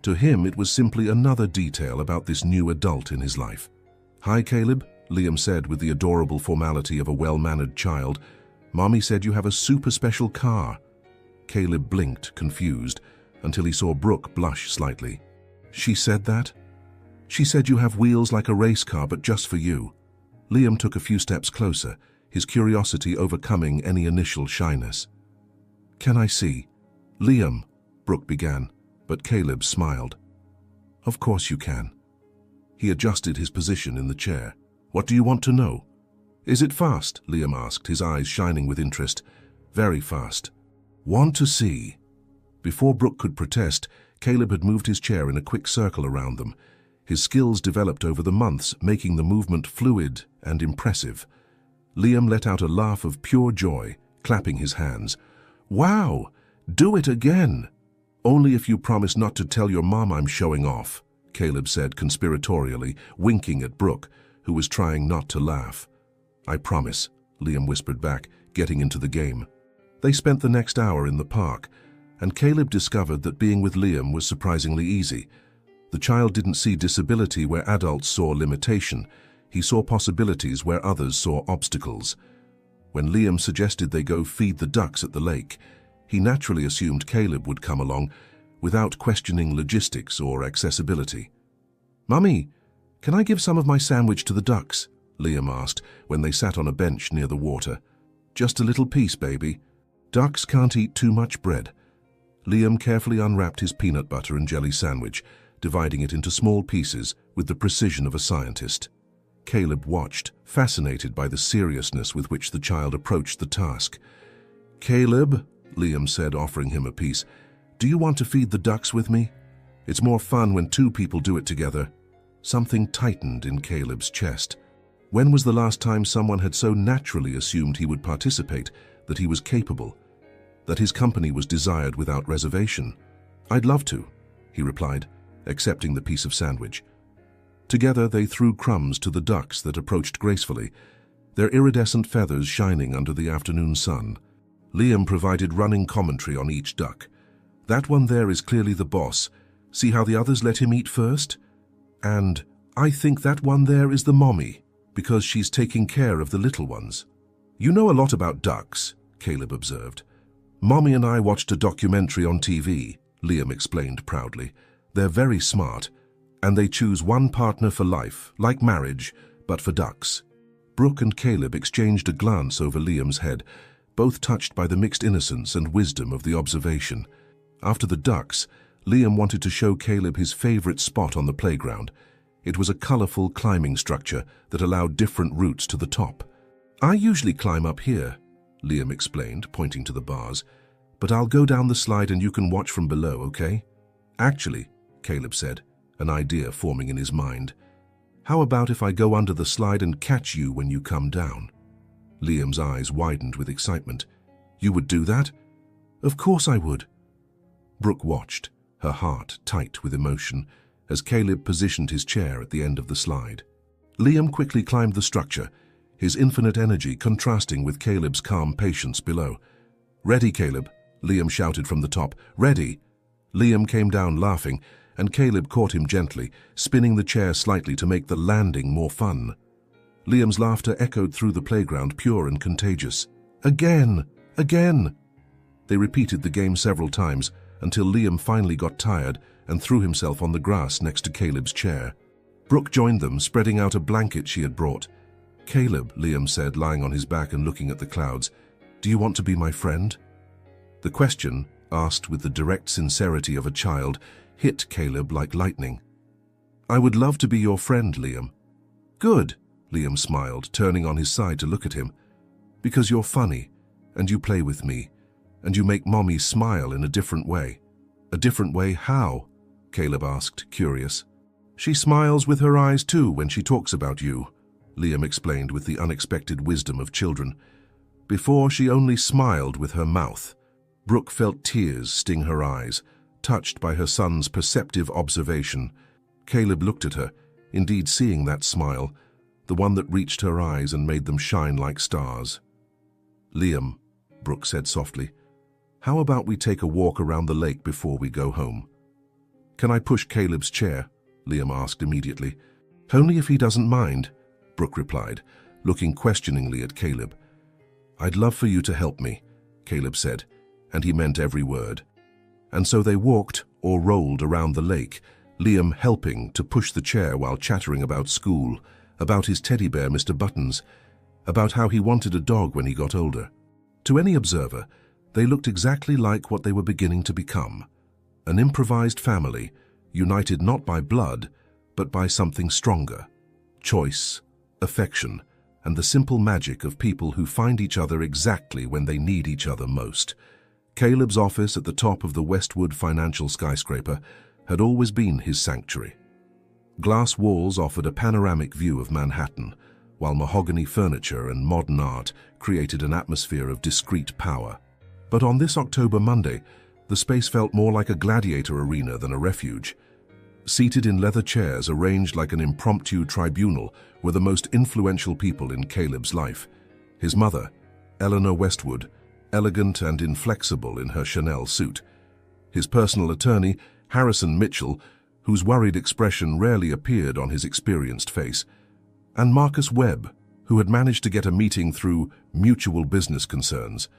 To him, it was simply another detail about this new adult in his life. "Hi, Caleb," Liam said with the adorable formality of a well-mannered child. "Mommy said you have a super special car." Caleb blinked, confused, until he saw Brooke blush slightly. "She said that?" "She said you have wheels like a race car, but just for you." Liam took a few steps closer, his curiosity overcoming any initial shyness. "Can I see?" "Liam," Brooke began, but Caleb smiled. "Of course you can." He adjusted his position in the chair. "What do you want to know?" "Is it fast?" Liam asked, his eyes shining with interest. "Very fast." "Want to see?" Before Brooke could protest, Caleb had moved his chair in a quick circle around them. His skills developed over the months, making the movement fluid and impressive. Liam let out a laugh of pure joy, clapping his hands. "Wow! Do it again!" "Only if you promise not to tell your mom I'm showing off," Caleb said conspiratorially, winking at Brooke, who was trying not to laugh. "I promise," Liam whispered back, getting into the game. They spent the next hour in the park, and Caleb discovered that being with Liam was surprisingly easy. The child didn't see disability where adults saw limitation. He saw possibilities where others saw obstacles. When Liam suggested they go feed the ducks at the lake, he naturally assumed Caleb would come along without questioning logistics or accessibility. "Mummy, can I give some of my sandwich to the ducks?" Liam asked when they sat on a bench near the water. "Just a little piece, baby. Ducks can't eat too much bread." Liam carefully unwrapped his peanut butter and jelly sandwich, dividing it into small pieces with the precision of a scientist. Caleb watched, fascinated by the seriousness with which the child approached the task. "Caleb," Liam said, offering him a piece, "do you want to feed the ducks with me? It's more fun when two people do it together." Something tightened in Caleb's chest. When was the last time someone had so naturally assumed he would participate, that he was capable, that his company was desired without reservation? "I'd love to," he replied, accepting the piece of sandwich. Together they threw crumbs to the ducks that approached gracefully, their iridescent feathers shining under the afternoon sun. Liam provided running commentary on each duck. "That one there is clearly the boss. See how the others let him eat first? And I think that one there is the mommy, because she's taking care of the little ones." "You know a lot about ducks," Caleb observed. "Mommy and I watched a documentary on TV," Liam explained proudly. "They're very smart, and they choose one partner for life, like marriage, but for ducks." Brooke and Caleb exchanged a glance over Liam's head, both touched by the mixed innocence and wisdom of the observation. After the ducks, Liam wanted to show Caleb his favorite spot on the playground. It was a colorful climbing structure that allowed different routes to the top. "I usually climb up here," Liam explained, pointing to the bars, "but I'll go down the slide and you can watch from below, okay?" "Actually," Caleb said, an idea forming in his mind, "how about if I go under the slide and catch you when you come down?" Liam's eyes widened with excitement. "You would do that?" "Of course I would." Brooke watched, her heart tight with emotion, as Caleb positioned his chair at the end of the slide. Liam quickly climbed the structure, his infinite energy contrasting with Caleb's calm patience below. "Ready, Caleb," Liam shouted from the top. "Ready." Liam came down laughing, and Caleb caught him gently, spinning the chair slightly to make the landing more fun. Liam's laughter echoed through the playground, pure and contagious. "Again! Again!" They repeated the game several times, until Liam finally got tired and threw himself on the grass next to Caleb's chair. Brooke joined them, spreading out a blanket she had brought. "Caleb," Liam said, lying on his back and looking at the clouds, "do you want to be my friend?" The question, asked with the direct sincerity of a child, hit Caleb like lightning. "I would love to be your friend, Liam." "Good," Liam smiled, turning on his side to look at him. "Because you're funny, and you play with me, and you make Mommy smile in a different way." "A different way how?" Caleb asked, curious. "She smiles with her eyes too when she talks about you," Liam explained with the unexpected wisdom of children. "Before she only smiled with her mouth." Brooke felt tears sting her eyes, touched by her son's perceptive observation. Caleb looked at her, indeed seeing that smile, the one that reached her eyes and made them shine like stars. "Liam," Brooke said softly, "how about we take a walk around the lake before we go home?" "Can I push Caleb's chair?" Liam asked immediately. "Only if he doesn't mind," Brooke replied, looking questioningly at Caleb. "I'd love for you to help me," Caleb said, and he meant every word. And so they walked or rolled around the lake, Liam helping to push the chair while chattering about school, about his teddy bear Mr. Buttons, about how he wanted a dog when he got older. To any observer, they looked exactly like what they were beginning to become, an improvised family, united not by blood, but by something stronger: choice, affection, and the simple magic of people who find each other exactly when they need each other most. Caleb's office at the top of the Westwood financial skyscraper had always been his sanctuary. Glass walls offered a panoramic view of Manhattan, while mahogany furniture and modern art created an atmosphere of discreet power. But on this October Monday, the space felt more like a gladiator arena than a refuge. Seated in leather chairs arranged like an impromptu tribunal were the most influential people in Caleb's life. His mother, Eleanor Westwood, elegant and inflexible in her Chanel suit. His personal attorney, Harrison Mitchell, whose worried expression rarely appeared on his experienced face. And Marcus Webb, who had managed to get a meeting through mutual business concerns.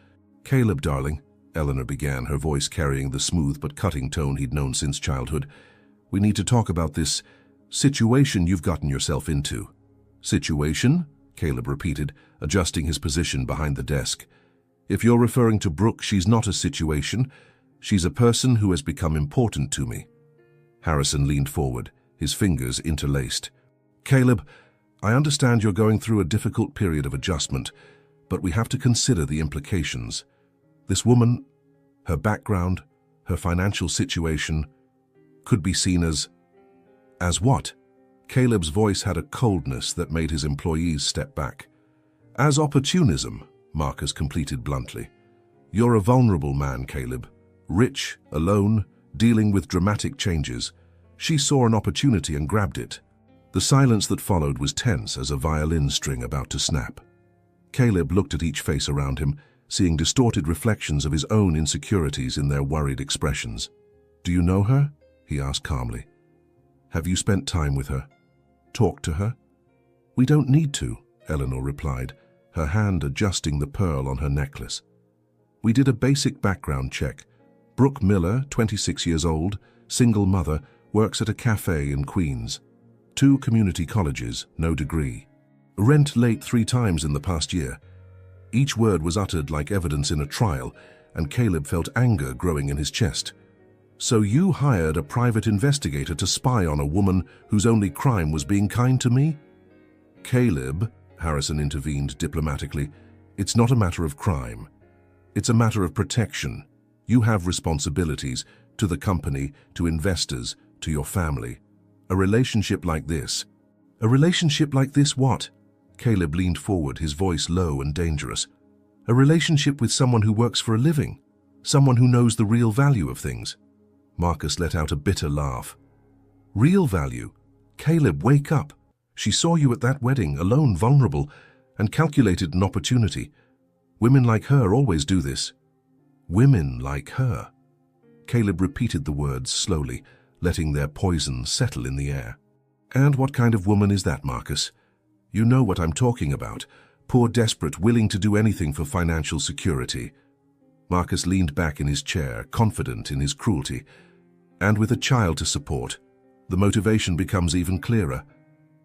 "Caleb, darling," Eleanor began, her voice carrying the smooth but cutting tone he'd known since childhood. "We need to talk about this situation you've gotten yourself into." "Situation?" Caleb repeated, adjusting his position behind the desk. "If you're referring to Brooke, she's not a situation. She's a person who has become important to me." Harrison leaned forward, his fingers interlaced. "Caleb, I understand you're going through a difficult period of adjustment, but we have to consider the implications. This woman, her background, her financial situation, could be seen as what?" Caleb's voice had a coldness that made his employees step back. "As opportunism," Marcus completed bluntly. "You're a vulnerable man, Caleb. Rich, alone, dealing with dramatic changes. She saw an opportunity and grabbed it." The silence that followed was tense as a violin string about to snap. Caleb looked at each face around him, seeing distorted reflections of his own insecurities in their worried expressions. "Do you know her?" he asked calmly. "Have you spent time with her? Talked to her?" "We don't need to," Eleanor replied, her hand adjusting the pearl on her necklace. "We did a basic background check. Brooke Miller, 26 years old, single mother, works at a cafe in Queens. 2 community colleges, no degree. Rent late 3 times in the past year." Each word was uttered like evidence in a trial, and Caleb felt anger growing in his chest. "So you hired a private investigator to spy on a woman whose only crime was being kind to me?" "Caleb," Harrison intervened diplomatically, "it's not a matter of crime. It's a matter of protection. You have responsibilities to the company, to investors, to your family. A relationship like this." "A relationship like this what?" Caleb leaned forward, his voice low and dangerous. "A relationship with someone who works for a living, someone who knows the real value of things." Marcus let out a bitter laugh. "Real value? Caleb, wake up. She saw you at that wedding, alone, vulnerable, and calculated an opportunity. Women like her always do this." "Women like her." Caleb repeated the words slowly, letting their poison settle in the air. "And what kind of woman is that, Marcus? You know what I'm talking about. Poor, desperate, willing to do anything for financial security." Marcus leaned back in his chair, confident in his cruelty. "And with a child to support, the motivation becomes even clearer."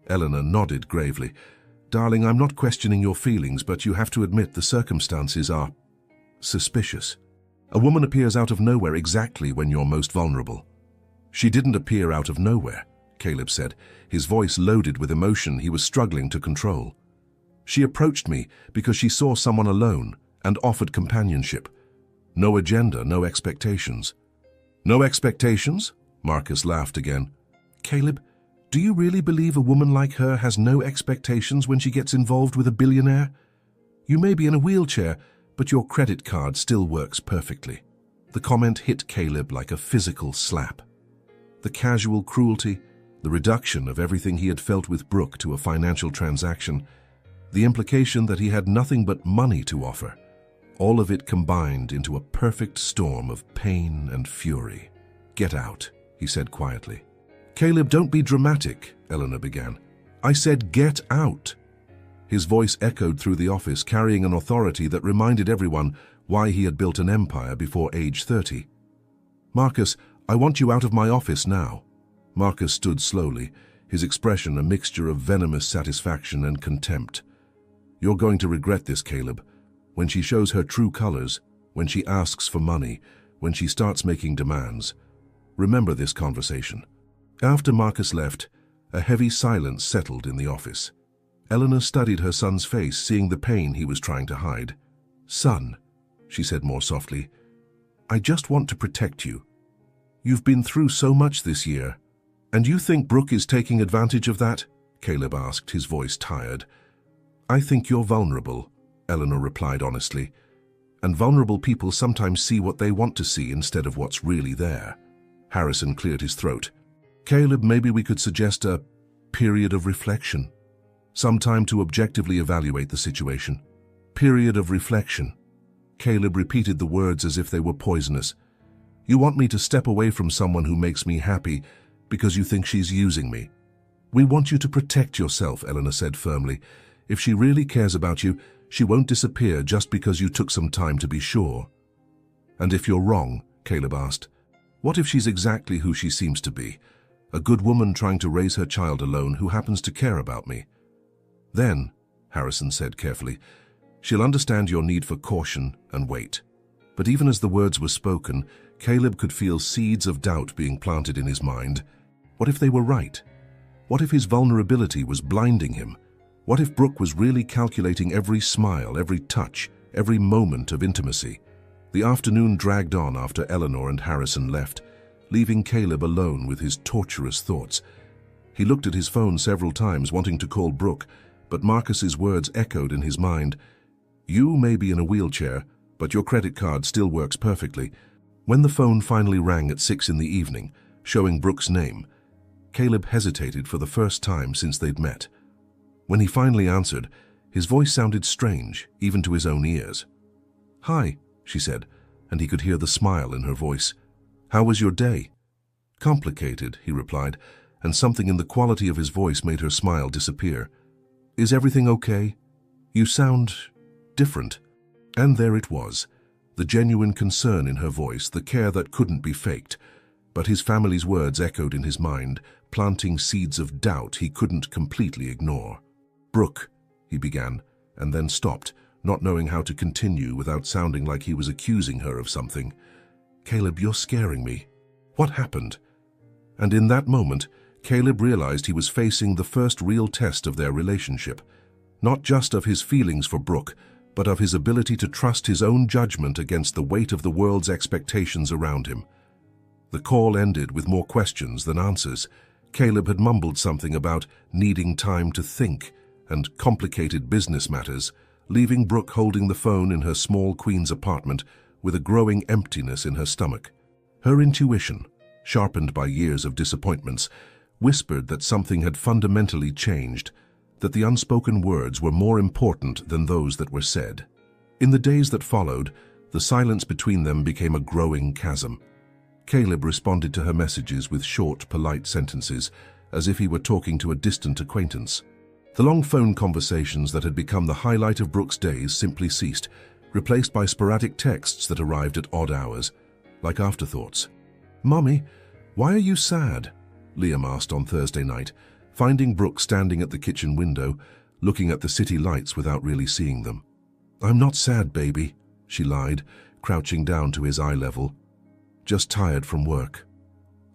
Eleanor nodded gravely. "Darling, I'm not questioning your feelings, but you have to admit the circumstances are suspicious. A woman appears out of nowhere exactly when you're most vulnerable." "She didn't appear out of nowhere," Caleb said, his voice loaded with emotion he was struggling to control. "She approached me because she saw someone alone and offered companionship. No agenda, no expectations." "No expectations?" Marcus laughed again. "Caleb, do you really believe a woman like her has no expectations when she gets involved with a billionaire? You may be in a wheelchair, but your credit card still works perfectly." The comment hit Caleb like a physical slap. The casual cruelty, the reduction of everything he had felt with Brooke to a financial transaction, the implication that he had nothing but money to offer, all of it combined into a perfect storm of pain and fury. "Get out," he said quietly. "Caleb, don't be dramatic," Eleanor began. "I said get out." His voice echoed through the office, carrying an authority that reminded everyone why he had built an empire before age 30. "Marcus, I want you out of my office now." Marcus stood slowly, his expression a mixture of venomous satisfaction and contempt. "You're going to regret this, Caleb. When she shows her true colors, when she asks for money, when she starts making demands. Remember this conversation." After Marcus left, a heavy silence settled in the office. Eleanor studied her son's face, seeing the pain he was trying to hide. "Son," she said more softly, "I just want to protect you. You've been through so much this year. And you think Brooke is taking advantage of that?" Caleb asked, his voice tired. "I think you're vulnerable," Eleanor replied honestly. "And vulnerable people sometimes see what they want to see instead of what's really there." Harrison cleared his throat. "Caleb, maybe we could suggest a period of reflection. Some time to objectively evaluate the situation." "Period of reflection." Caleb repeated the words as if they were poisonous. "You want me to step away from someone who makes me happy because you think she's using me?" "We want you to protect yourself," Eleanor said firmly. "If she really cares about you, she won't disappear just because you took some time to be sure." "And if you're wrong," Caleb asked, "what if she's exactly who she seems to be? A good woman trying to raise her child alone who happens to care about me?" "Then," Harrison said carefully, "she'll understand your need for caution and wait." But even as the words were spoken, Caleb could feel seeds of doubt being planted in his mind. What if they were right? What if his vulnerability was blinding him? What if Brooke was really calculating every smile, every touch, every moment of intimacy? The afternoon dragged on after Eleanor and Harrison left, leaving Caleb alone with his torturous thoughts. He looked at his phone several times, wanting to call Brooke, but Marcus's words echoed in his mind. "You may be in a wheelchair, but your credit card still works perfectly." When the phone finally rang at 6 in the evening, showing Brooke's name, Caleb hesitated for the first time since they'd met. When he finally answered, his voice sounded strange, even to his own ears. "Hi," she said, and he could hear the smile in her voice. "How was your day?" "Complicated," he replied, and something in the quality of his voice made her smile disappear. "Is everything okay? You sound different." And there it was, the genuine concern in her voice, the care that couldn't be faked. But his family's words echoed in his mind, planting seeds of doubt he couldn't completely ignore. "Brooke," he began, and then stopped, not knowing how to continue without sounding like he was accusing her of something. "Caleb, you're scaring me. What happened?" And in that moment, Caleb realized he was facing the first real test of their relationship, not just of his feelings for Brooke, but of his ability to trust his own judgment against the weight of the world's expectations around him. The call ended with more questions than answers. Caleb had mumbled something about needing time to think and complicated business matters, leaving Brooke holding the phone in her small Queens apartment with a growing emptiness in her stomach. Her intuition, sharpened by years of disappointments, whispered that something had fundamentally changed, that the unspoken words were more important than those that were said. In the days that followed, the silence between them became a growing chasm. Caleb responded to her messages with short, polite sentences, as if he were talking to a distant acquaintance. The long phone conversations that had become the highlight of Brooke's days simply ceased, replaced by sporadic texts that arrived at odd hours, like afterthoughts. "Mommy, why are you sad?" Liam asked on Thursday night, finding Brooke standing at the kitchen window, looking at the city lights without really seeing them. "I'm not sad, baby," she lied, crouching down to his eye level. "Just tired from work."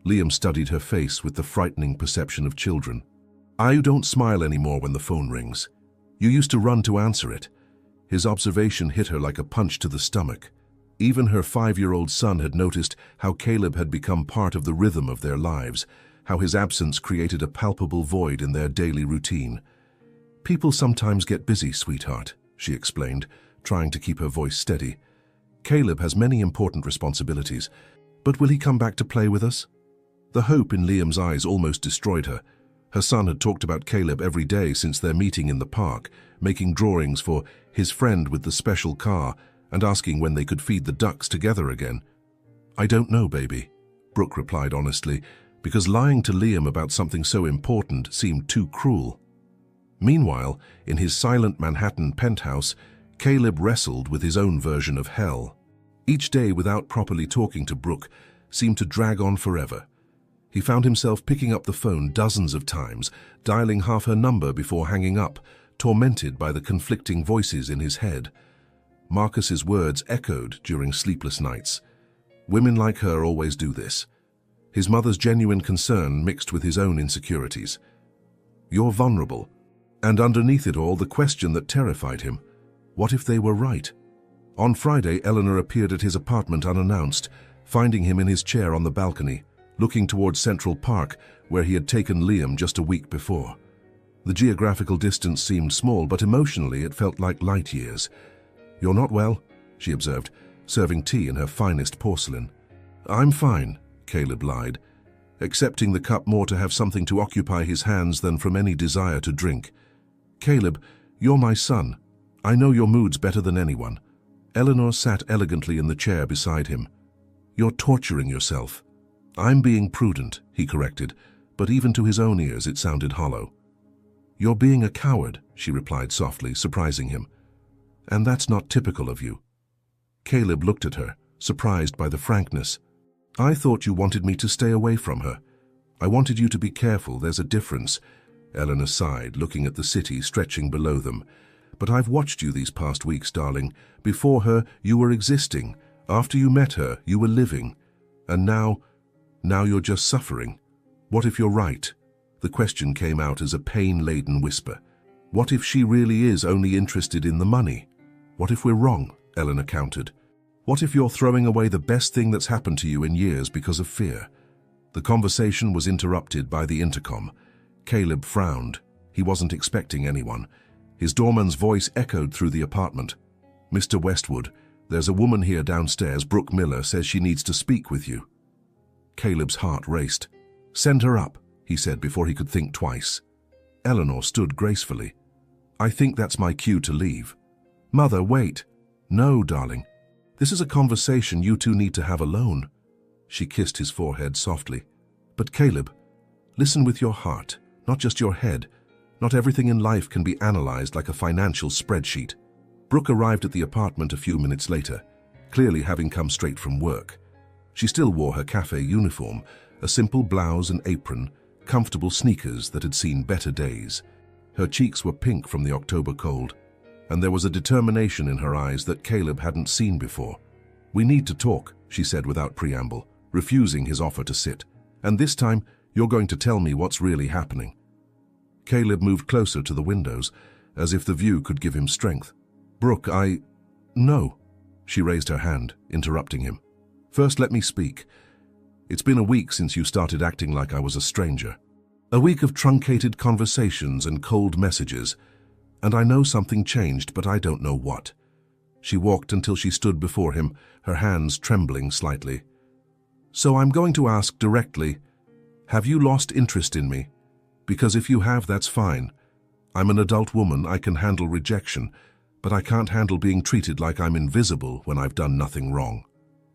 Liam studied her face with the frightening perception of children. "I don't smile anymore when the phone rings. You used to run to answer it." His observation hit her like a punch to the stomach. Even her 5-year-old son had noticed how Caleb had become part of the rhythm of their lives, how his absence created a palpable void in their daily routine. "People sometimes get busy, sweetheart," she explained, trying to keep her voice steady. "Caleb has many important responsibilities, but will he come back to play with us?" The hope in Liam's eyes almost destroyed her. Her son had talked about Caleb every day since their meeting in the park, making drawings for his friend with the special car and asking when they could feed the ducks together again. "I don't know, baby," Brooke replied honestly, because lying to Liam about something so important seemed too cruel. Meanwhile, in his silent Manhattan penthouse, Caleb wrestled with his own version of hell. Each day without properly talking to Brooke seemed to drag on forever. He found himself picking up the phone dozens of times, dialing half her number before hanging up, tormented by the conflicting voices in his head. Marcus's words echoed during sleepless nights. Women like her always do this. His mother's genuine concern mixed with his own insecurities. You're vulnerable. And underneath it all, the question that terrified him. What if they were right? On Friday, Eleanor appeared at his apartment unannounced, finding him in his chair on the balcony, looking towards Central Park, where he had taken Liam just a week before. The geographical distance seemed small, but emotionally it felt like light years. "You're not well," she observed, serving tea in her finest porcelain. "I'm fine," Caleb lied, accepting the cup more to have something to occupy his hands than from any desire to drink. "Caleb, you're my son. I know your moods better than anyone." Eleanor sat elegantly in the chair beside him. "You're torturing yourself." "I'm being prudent," he corrected, but even to his own ears it sounded hollow. "You're being a coward," she replied softly, surprising him. "And that's not typical of you." Caleb looked at her, surprised by the frankness. "I thought you wanted me to stay away from her. I wanted you to be careful, there's a difference." Eleanor sighed, looking at the city stretching below them. "But I've watched you these past weeks, darling. Before her, you were existing. After you met her, you were living. And now you're just suffering. What if you're right?" The question came out as a pain-laden whisper. "What if she really is only interested in the money? What if we're wrong?" Eleanor countered. "What if you're throwing away the best thing that's happened to you in years because of fear?" The conversation was interrupted by the intercom. Caleb frowned. He wasn't expecting anyone. His doorman's voice echoed through the apartment. "Mr. Westwood, there's a woman here downstairs. Brooke Miller says she needs to speak with you." Caleb's heart raced. "Send her up," he said before he could think twice. Eleanor stood gracefully. "I think that's my cue to leave." "Mother, wait." "No, darling. This is a conversation you two need to have alone." She kissed his forehead softly. "But Caleb, listen with your heart, not just your head. Not everything in life can be analyzed like a financial spreadsheet." Brooke arrived at the apartment a few minutes later, clearly having come straight from work. She still wore her cafe uniform, a simple blouse and apron, comfortable sneakers that had seen better days. Her cheeks were pink from the October cold, and there was a determination in her eyes that Caleb hadn't seen before. "We need to talk," she said without preamble, refusing his offer to sit. "And this time, you're going to tell me what's really happening." Caleb moved closer to the windows, as if the view could give him strength. "Brooke, No." She raised her hand, interrupting him. "First, let me speak. It's been a week since you started acting like I was a stranger. A week of truncated conversations and cold messages. And I know something changed, but I don't know what." She walked until she stood before him, her hands trembling slightly. "So I'm going to ask directly, have you lost interest in me? Because if you have, that's fine. I'm an adult woman, I can handle rejection, but I can't handle being treated like I'm invisible when I've done nothing wrong."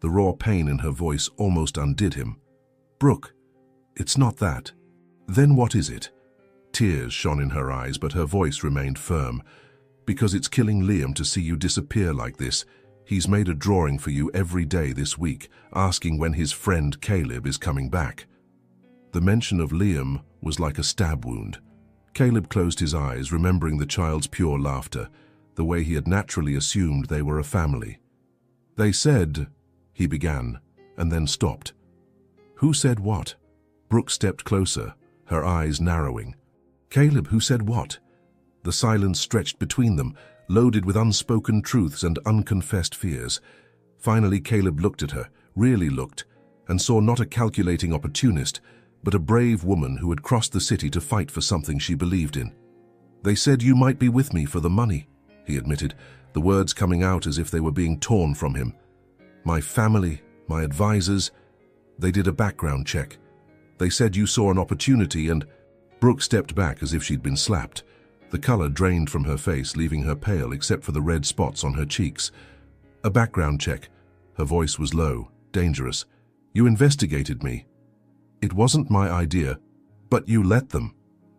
The raw pain in her voice almost undid him. "Brooke, it's not that." "Then what is it?" Tears shone in her eyes, but her voice remained firm. "Because it's killing Liam to see you disappear like this. He's made a drawing for you every day this week, asking when his friend Caleb is coming back." The mention of Liam was like a stab wound. Caleb closed his eyes, remembering the child's pure laughter, the way he had naturally assumed they were a family. "They said," he began, and then stopped. "Who said what?" Brooke stepped closer, her eyes narrowing. "Caleb, who said what?" The silence stretched between them, loaded with unspoken truths and unconfessed fears. Finally, Caleb looked at her, really looked, and saw not a calculating opportunist, but a brave woman who had crossed the city to fight for something she believed in. "They said you might be with me for the money," he admitted, the words coming out as if they were being torn from him. "My family, my advisors, they did a background check. They said you saw an opportunity and—" Brooke stepped back as if she'd been slapped. The color drained from her face, leaving her pale except for the red spots on her cheeks. "A background check." Her voice was low, dangerous. "You investigated me. It wasn't my idea, but you let them."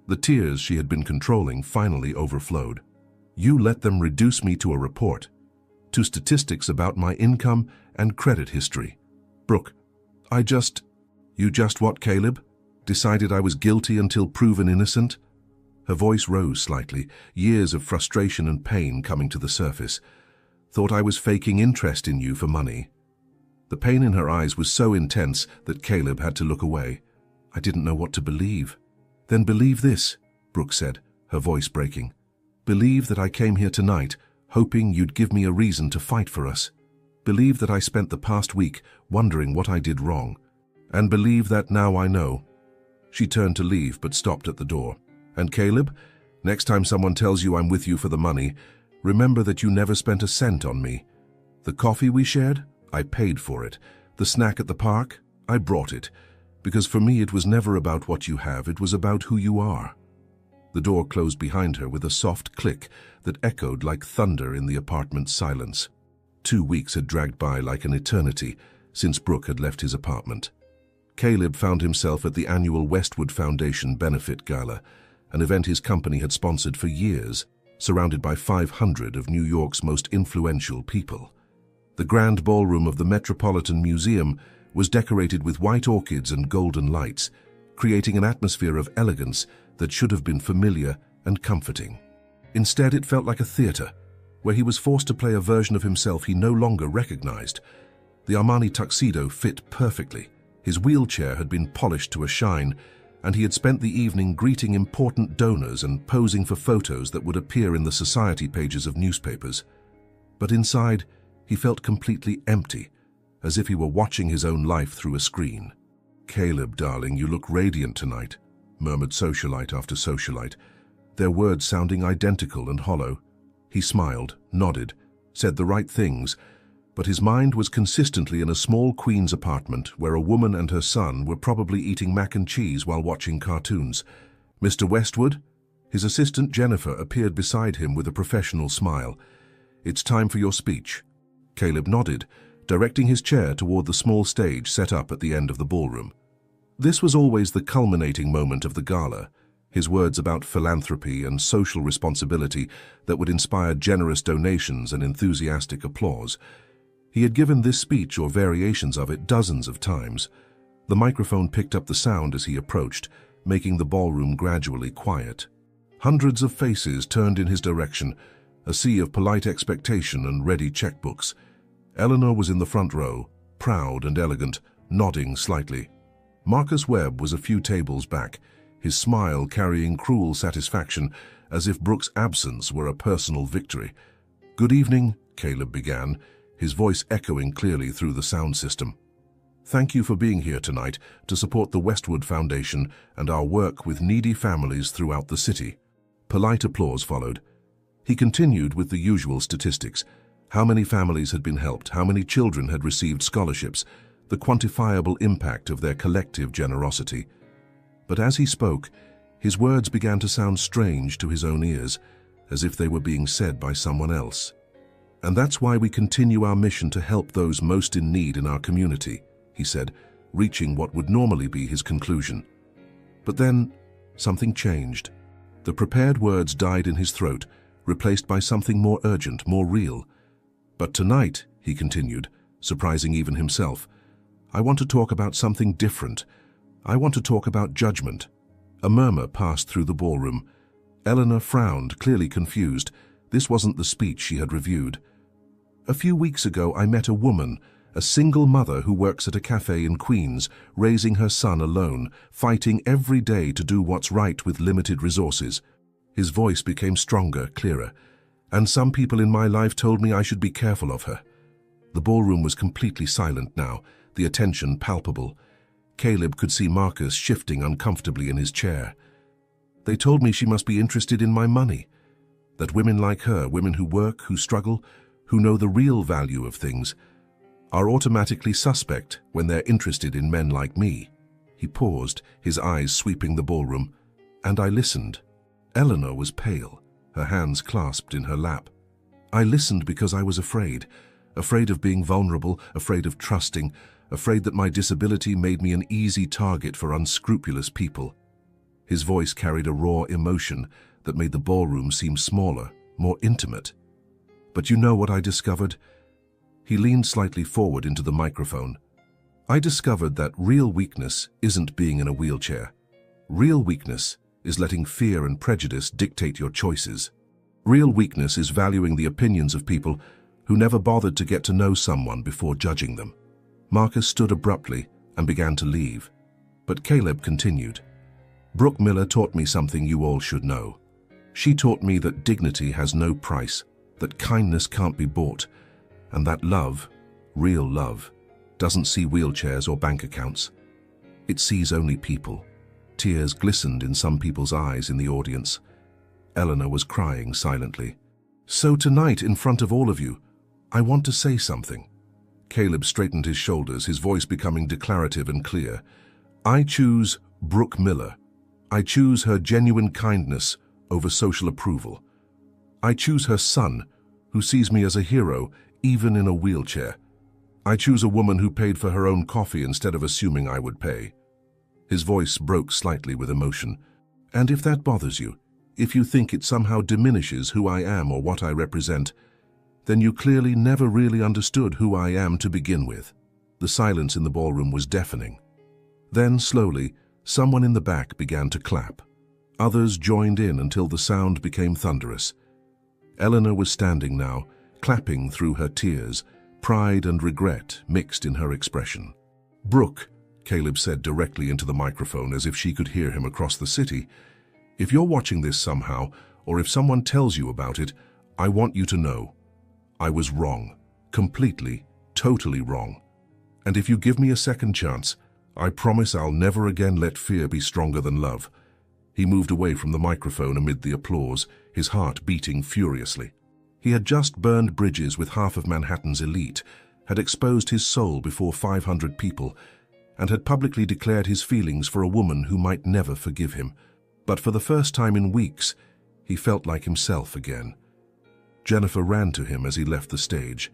The tears she had been controlling finally overflowed. "You let them reduce me to a report, to statistics about my income and credit history. Brooke, You just what, Caleb? Decided I was guilty until proven innocent? Her voice rose slightly, years of frustration and pain coming to the surface. Thought I was faking interest in you for money. The pain in her eyes was so intense that Caleb had to look away. I didn't know what to believe. Then believe this, Brooke said, her voice breaking. Believe that I came here tonight, hoping you'd give me a reason to fight for us. Believe that I spent the past week wondering what I did wrong. And believe that now I know. She turned to leave but stopped at the door. And Caleb, next time someone tells you I'm with you for the money, remember that you never spent a cent on me. The coffee we shared, I paid for it. The snack at the park, I brought it. Because for me it was never about what you have, it was about who you are. The door closed behind her with a soft click that echoed like thunder in the apartment's silence. 2 weeks had dragged by like an eternity since Brooke had left his apartment. Caleb found himself at the annual Westwood Foundation Benefit Gala, an event his company had sponsored for years, surrounded by 500 of New York's most influential people. The grand ballroom of the Metropolitan Museum was decorated with white orchids and golden lights, creating an atmosphere of elegance that should have been familiar and comforting. Instead, it felt like a theater, where he was forced to play a version of himself he no longer recognized. The Armani tuxedo fit perfectly. His wheelchair had been polished to a shine, and he had spent the evening greeting important donors and posing for photos that would appear in the society pages of newspapers. But inside, he felt completely empty, as if he were watching his own life through a screen. "Caleb, darling, you look radiant tonight," murmured socialite after socialite, their words sounding identical and hollow. He smiled, nodded, said the right things, but his mind was consistently in a small Queens apartment where a woman and her son were probably eating mac and cheese while watching cartoons. "Mr. Westwood?" His assistant Jennifer appeared beside him with a professional smile. "It's time for your speech." Caleb nodded, directing his chair toward the small stage set up at the end of the ballroom. This was always the culminating moment of the gala, his words about philanthropy and social responsibility that would inspire generous donations and enthusiastic applause. He had given this speech or variations of it dozens of times. The microphone picked up the sound as he approached, making the ballroom gradually quiet. Hundreds of faces turned in his direction, a sea of polite expectation and ready checkbooks. Eleanor was in the front row, proud and elegant, nodding slightly. Marcus Webb was a few tables back, his smile carrying cruel satisfaction, as if Brooke's absence were a personal victory. "Good evening," Caleb began, his voice echoing clearly through the sound system. "Thank you for being here tonight to support the Westwood Foundation and our work with needy families throughout the city." Polite applause followed. He continued with the usual statistics. How many families had been helped, how many children had received scholarships, the quantifiable impact of their collective generosity. But as he spoke, his words began to sound strange to his own ears, as if they were being said by someone else. "And that's why we continue our mission to help those most in need in our community," he said, reaching what would normally be his conclusion. But then, something changed. The prepared words died in his throat, replaced by something more urgent, more real. "But tonight," he continued, surprising even himself, "I want to talk about something different. I want to talk about judgment." A murmur passed through the ballroom. Eleanor frowned, clearly confused. This wasn't the speech she had reviewed. "A few weeks ago I met a woman, a single mother who works at a cafe in Queens, raising her son alone, fighting every day to do what's right with limited resources." His voice became stronger, clearer. "And some people in my life told me I should be careful of her." The ballroom was completely silent now, the attention palpable. Caleb could see Marcus shifting uncomfortably in his chair. "They told me she must be interested in my money. That women like her, women who work, who struggle, who know the real value of things, are automatically suspect when they're interested in men like me." He paused, his eyes sweeping the ballroom, and I listened. Eleanor was pale, her hands clasped in her lap. "I listened because I was afraid of being vulnerable, afraid of trusting, afraid that my disability made me an easy target for unscrupulous people." His voice carried a raw emotion that made the ballroom seem smaller, more intimate. "But you know what I discovered?" He leaned slightly forward into the microphone. I discovered that real weakness isn't being in a wheelchair. Real weakness is letting fear and prejudice dictate your choices. Real weakness is valuing the opinions of people who never bothered to get to know someone before judging them. Marcus stood abruptly and began to leave, but Caleb continued. Brooke Miller taught me something you all should know. She taught me that dignity has no price, that kindness can't be bought, and that love, real love, doesn't see wheelchairs or bank accounts. It sees only people. Tears glistened in some people's eyes in the audience. Eleanor was crying silently. So tonight, in front of all of you, I want to say something. Caleb straightened his shoulders, his voice becoming declarative and clear. I choose Brooke Miller. I choose her genuine kindness over social approval. I choose her son, who sees me as a hero, even in a wheelchair. I choose a woman who paid for her own coffee instead of assuming I would pay. His voice broke slightly with emotion. And if that bothers you, if you think it somehow diminishes who I am or what I represent, then you clearly never really understood who I am to begin with. The silence in the ballroom was deafening. Then, slowly, someone in the back began to clap. Others joined in until the sound became thunderous. Eleanor was standing now, clapping through her tears, pride and regret mixed in her expression. Brooke, Caleb said directly into the microphone as if she could hear him across the city, if you're watching this somehow, or if someone tells you about it, I want you to know. I was wrong. Completely, totally wrong. And if you give me a second chance, I promise I'll never again let fear be stronger than love. He moved away from the microphone amid the applause, his heart beating furiously. He had just burned bridges with half of Manhattan's elite, had exposed his soul before 500 people, and had publicly declared his feelings for a woman who might never forgive him. But for the first time in weeks, he felt like himself again. Jennifer ran to him as he left the stage.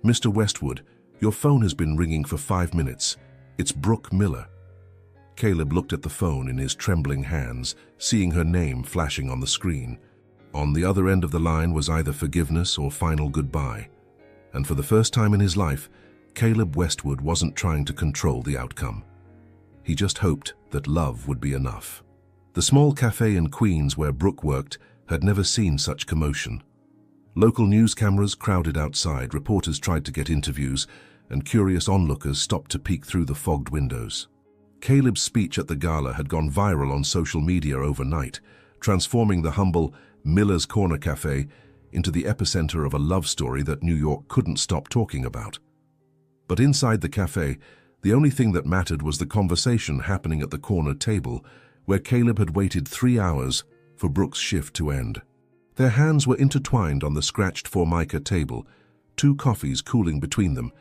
Mr. Westwood, your phone has been ringing for 5 minutes. It's Brooke Miller. Caleb looked at the phone in his trembling hands, seeing her name flashing on the screen. On the other end of the line was either forgiveness or final goodbye. And for the first time in his life, Caleb Westwood wasn't trying to control the outcome. He just hoped that love would be enough. The small cafe in Queens where Brooke worked had never seen such commotion. Local news cameras crowded outside, reporters tried to get interviews, and curious onlookers stopped to peek through the fogged windows. Caleb's speech at the gala had gone viral on social media overnight, transforming the humble Miller's Corner Cafe into the epicenter of a love story that New York couldn't stop talking about. But inside the cafe, the only thing that mattered was the conversation happening at the corner table, where Caleb had waited 3 hours for Brooke's shift to end. Their hands were intertwined on the scratched formica table, 2 coffees cooling between them,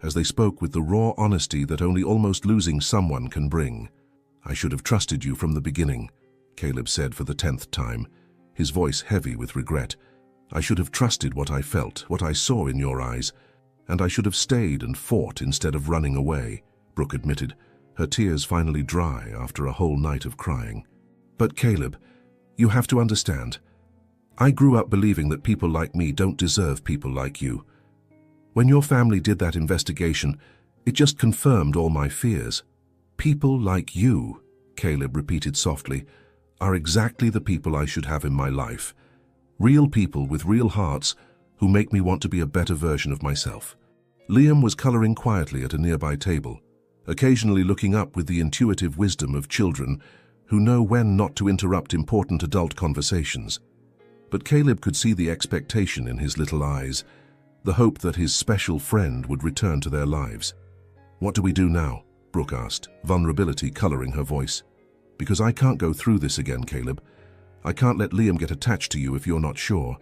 as they spoke with the raw honesty that only almost losing someone can bring. I should have trusted you from the beginning, Caleb said for the 10th time, his voice heavy with regret. I should have trusted what I felt, what I saw in your eyes, and I should have stayed and fought instead of running away, Brooke admitted, her tears finally dry after a whole night of crying. But Caleb, you have to understand. I grew up believing that people like me don't deserve people like you. When your family did that investigation, it just confirmed all my fears. People like you, Caleb repeated softly, are exactly the people I should have in my life. Real people with real hearts who make me want to be a better version of myself. Liam was coloring quietly at a nearby table, occasionally looking up with the intuitive wisdom of children who know when not to interrupt important adult conversations. But Caleb could see the expectation in his little eyes, the hope that his special friend would return to their lives. What do we do now? Brooke asked, vulnerability coloring her voice. Because I can't go through this again, Caleb. I can't let Liam get attached to you if you're not sure.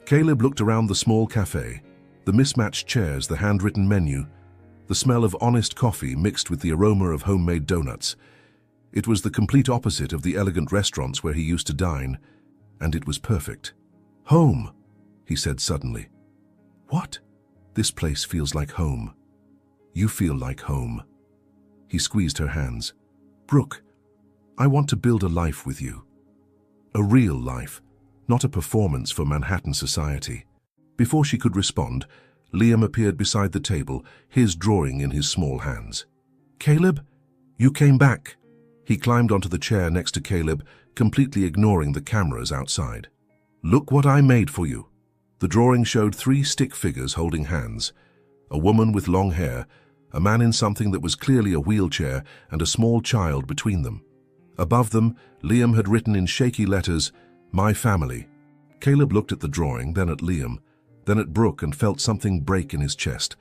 Caleb looked around the small cafe, the mismatched chairs, the handwritten menu, the smell of honest coffee mixed with the aroma of homemade donuts. It was the complete opposite of the elegant restaurants where he used to dine, and it was perfect. Home, he said suddenly. What? This place feels like home. You feel like home. He squeezed her hands. Brooke, I want to build a life with you. A real life, not a performance for Manhattan society. Before she could respond, Liam appeared beside the table, his drawing in his small hands. "Caleb, you came back." He climbed onto the chair next to Caleb, completely ignoring the cameras outside. "Look what I made for you." The drawing showed 3 stick figures holding hands. A woman with long hair, a man in something that was clearly a wheelchair, and a small child between them. Above them, Liam had written in shaky letters, "My family." Caleb looked at the drawing, then at Liam, then at Brooke, and felt something break in his chest.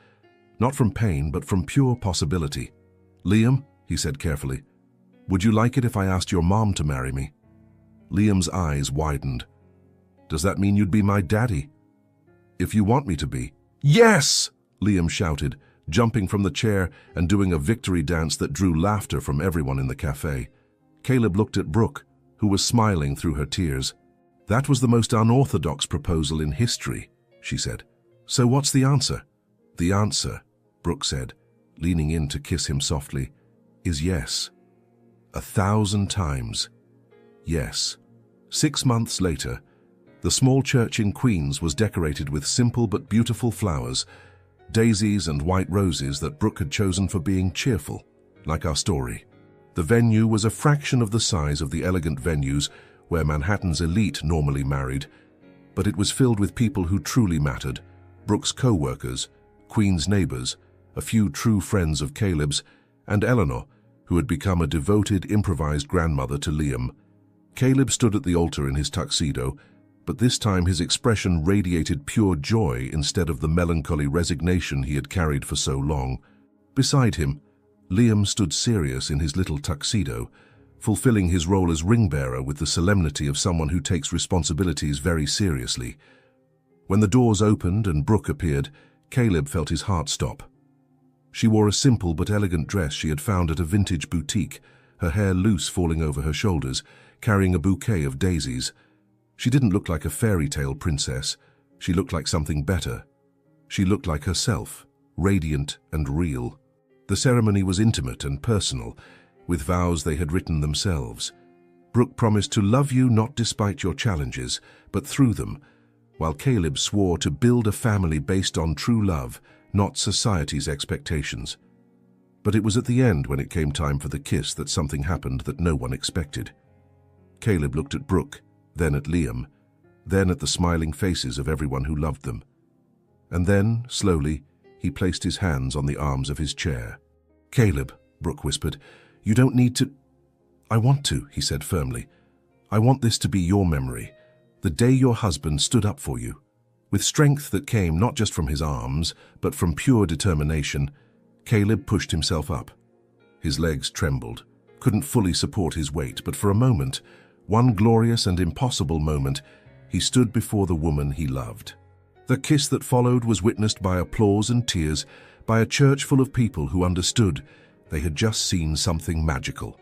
Not from pain, but from pure possibility. "Liam," he said carefully, "would you like it if I asked your mom to marry me?" Liam's eyes widened. "Does that mean you'd be my daddy?" "If you want me to be." "Yes!" Liam shouted, jumping from the chair and doing a victory dance that drew laughter from everyone in the cafe. Caleb looked at Brooke, who was smiling through her tears. "That was the most unorthodox proposal in history," she said. "So what's the answer?" "The answer," Brooke said, leaning in to kiss him softly, "is yes. 1,000 times. Yes." 6 months later, the small church in Queens was decorated with simple but beautiful flowers, daisies and white roses that Brooke had chosen for being cheerful, like our story. The venue was a fraction of the size of the elegant venues where Manhattan's elite normally married, but it was filled with people who truly mattered: Brooke's co-workers, Queen's neighbors, a few true friends of Caleb's, and Eleanor, who had become a devoted, improvised grandmother to Liam. Caleb stood at the altar in his tuxedo, but this time his expression radiated pure joy instead of the melancholy resignation he had carried for so long. Beside him, Liam stood serious in his little tuxedo, fulfilling his role as ring-bearer with the solemnity of someone who takes responsibilities very seriously. When the doors opened and Brooke appeared, Caleb felt his heart stop. She wore a simple but elegant dress she had found at a vintage boutique, her hair loose falling over her shoulders, carrying a bouquet of daisies. She didn't look like a fairy tale princess. She looked like something better. She looked like herself, radiant and real. The ceremony was intimate and personal, with vows they had written themselves. Brooke promised to love you not despite your challenges, but through them, while Caleb swore to build a family based on true love, not society's expectations. But it was at the end, when it came time for the kiss, that something happened that no one expected. Caleb looked at Brooke, then at Liam, then at the smiling faces of everyone who loved them. And then, slowly, he placed his hands on the arms of his chair. "Caleb," Brooke whispered, "you don't need to—" "I want to," he said firmly. "I want this to be your memory, the day your husband stood up for you." With strength that came not just from his arms, but from pure determination, Caleb pushed himself up. His legs trembled, couldn't fully support his weight, but for a moment, one glorious and impossible moment, he stood before the woman he loved. The kiss that followed was witnessed by applause and tears, by a church full of people who understood they had just seen something magical.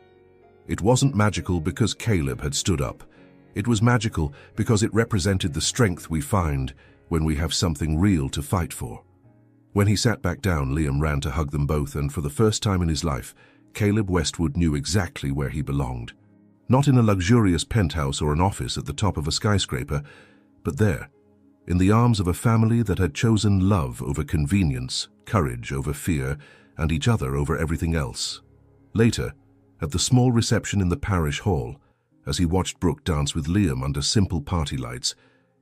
It wasn't magical because Caleb had stood up. It was magical because it represented the strength we find when we have something real to fight for. When he sat back down, Liam ran to hug them both, and for the first time in his life, Caleb Westwood knew exactly where he belonged. Not in a luxurious penthouse or an office at the top of a skyscraper, but there, in the arms of a family that had chosen love over convenience, courage over fear, and each other over everything else. Later, at the small reception in the parish hall, as he watched Brooke dance with Liam under simple party lights,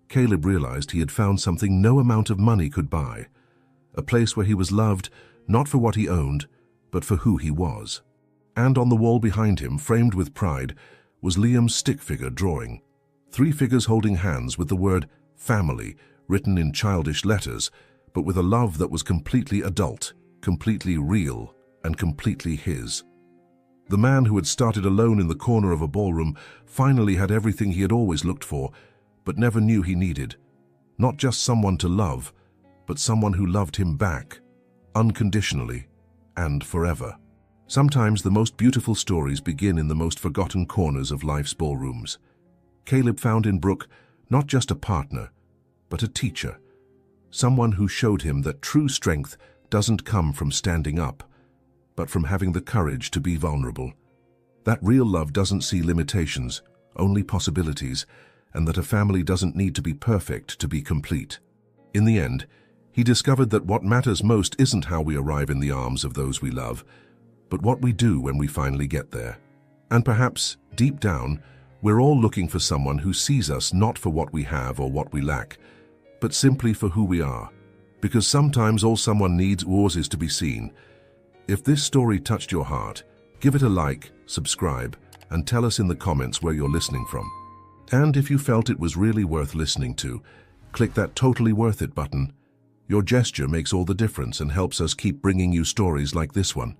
Caleb realized he had found something no amount of money could buy. A place where he was loved, not for what he owned, but for who he was. And on the wall behind him, framed with pride, was Liam's stick figure drawing. 3 figures holding hands with the word family written in childish letters, but with a love that was completely adult, completely real, and completely his. The man who had started alone in the corner of a ballroom finally had everything he had always looked for, but never knew he needed. Not just someone to love, but someone who loved him back, unconditionally and forever. Sometimes the most beautiful stories begin in the most forgotten corners of life's ballrooms. Caleb found in Brooke not just a partner, but a teacher, someone who showed him that true strength doesn't come from standing up, but from having the courage to be vulnerable. That real love doesn't see limitations, only possibilities, and that a family doesn't need to be perfect to be complete. In the end, he discovered that what matters most isn't how we arrive in the arms of those we love, but what we do when we finally get there. And perhaps, deep down, we're all looking for someone who sees us not for what we have or what we lack, but simply for who we are. Because sometimes all someone needs is to be seen. If this story touched your heart, give it a like, subscribe, and tell us in the comments where you're listening from. And if you felt it was really worth listening to, click that totally worth it button. Your gesture makes all the difference and helps us keep bringing you stories like this one.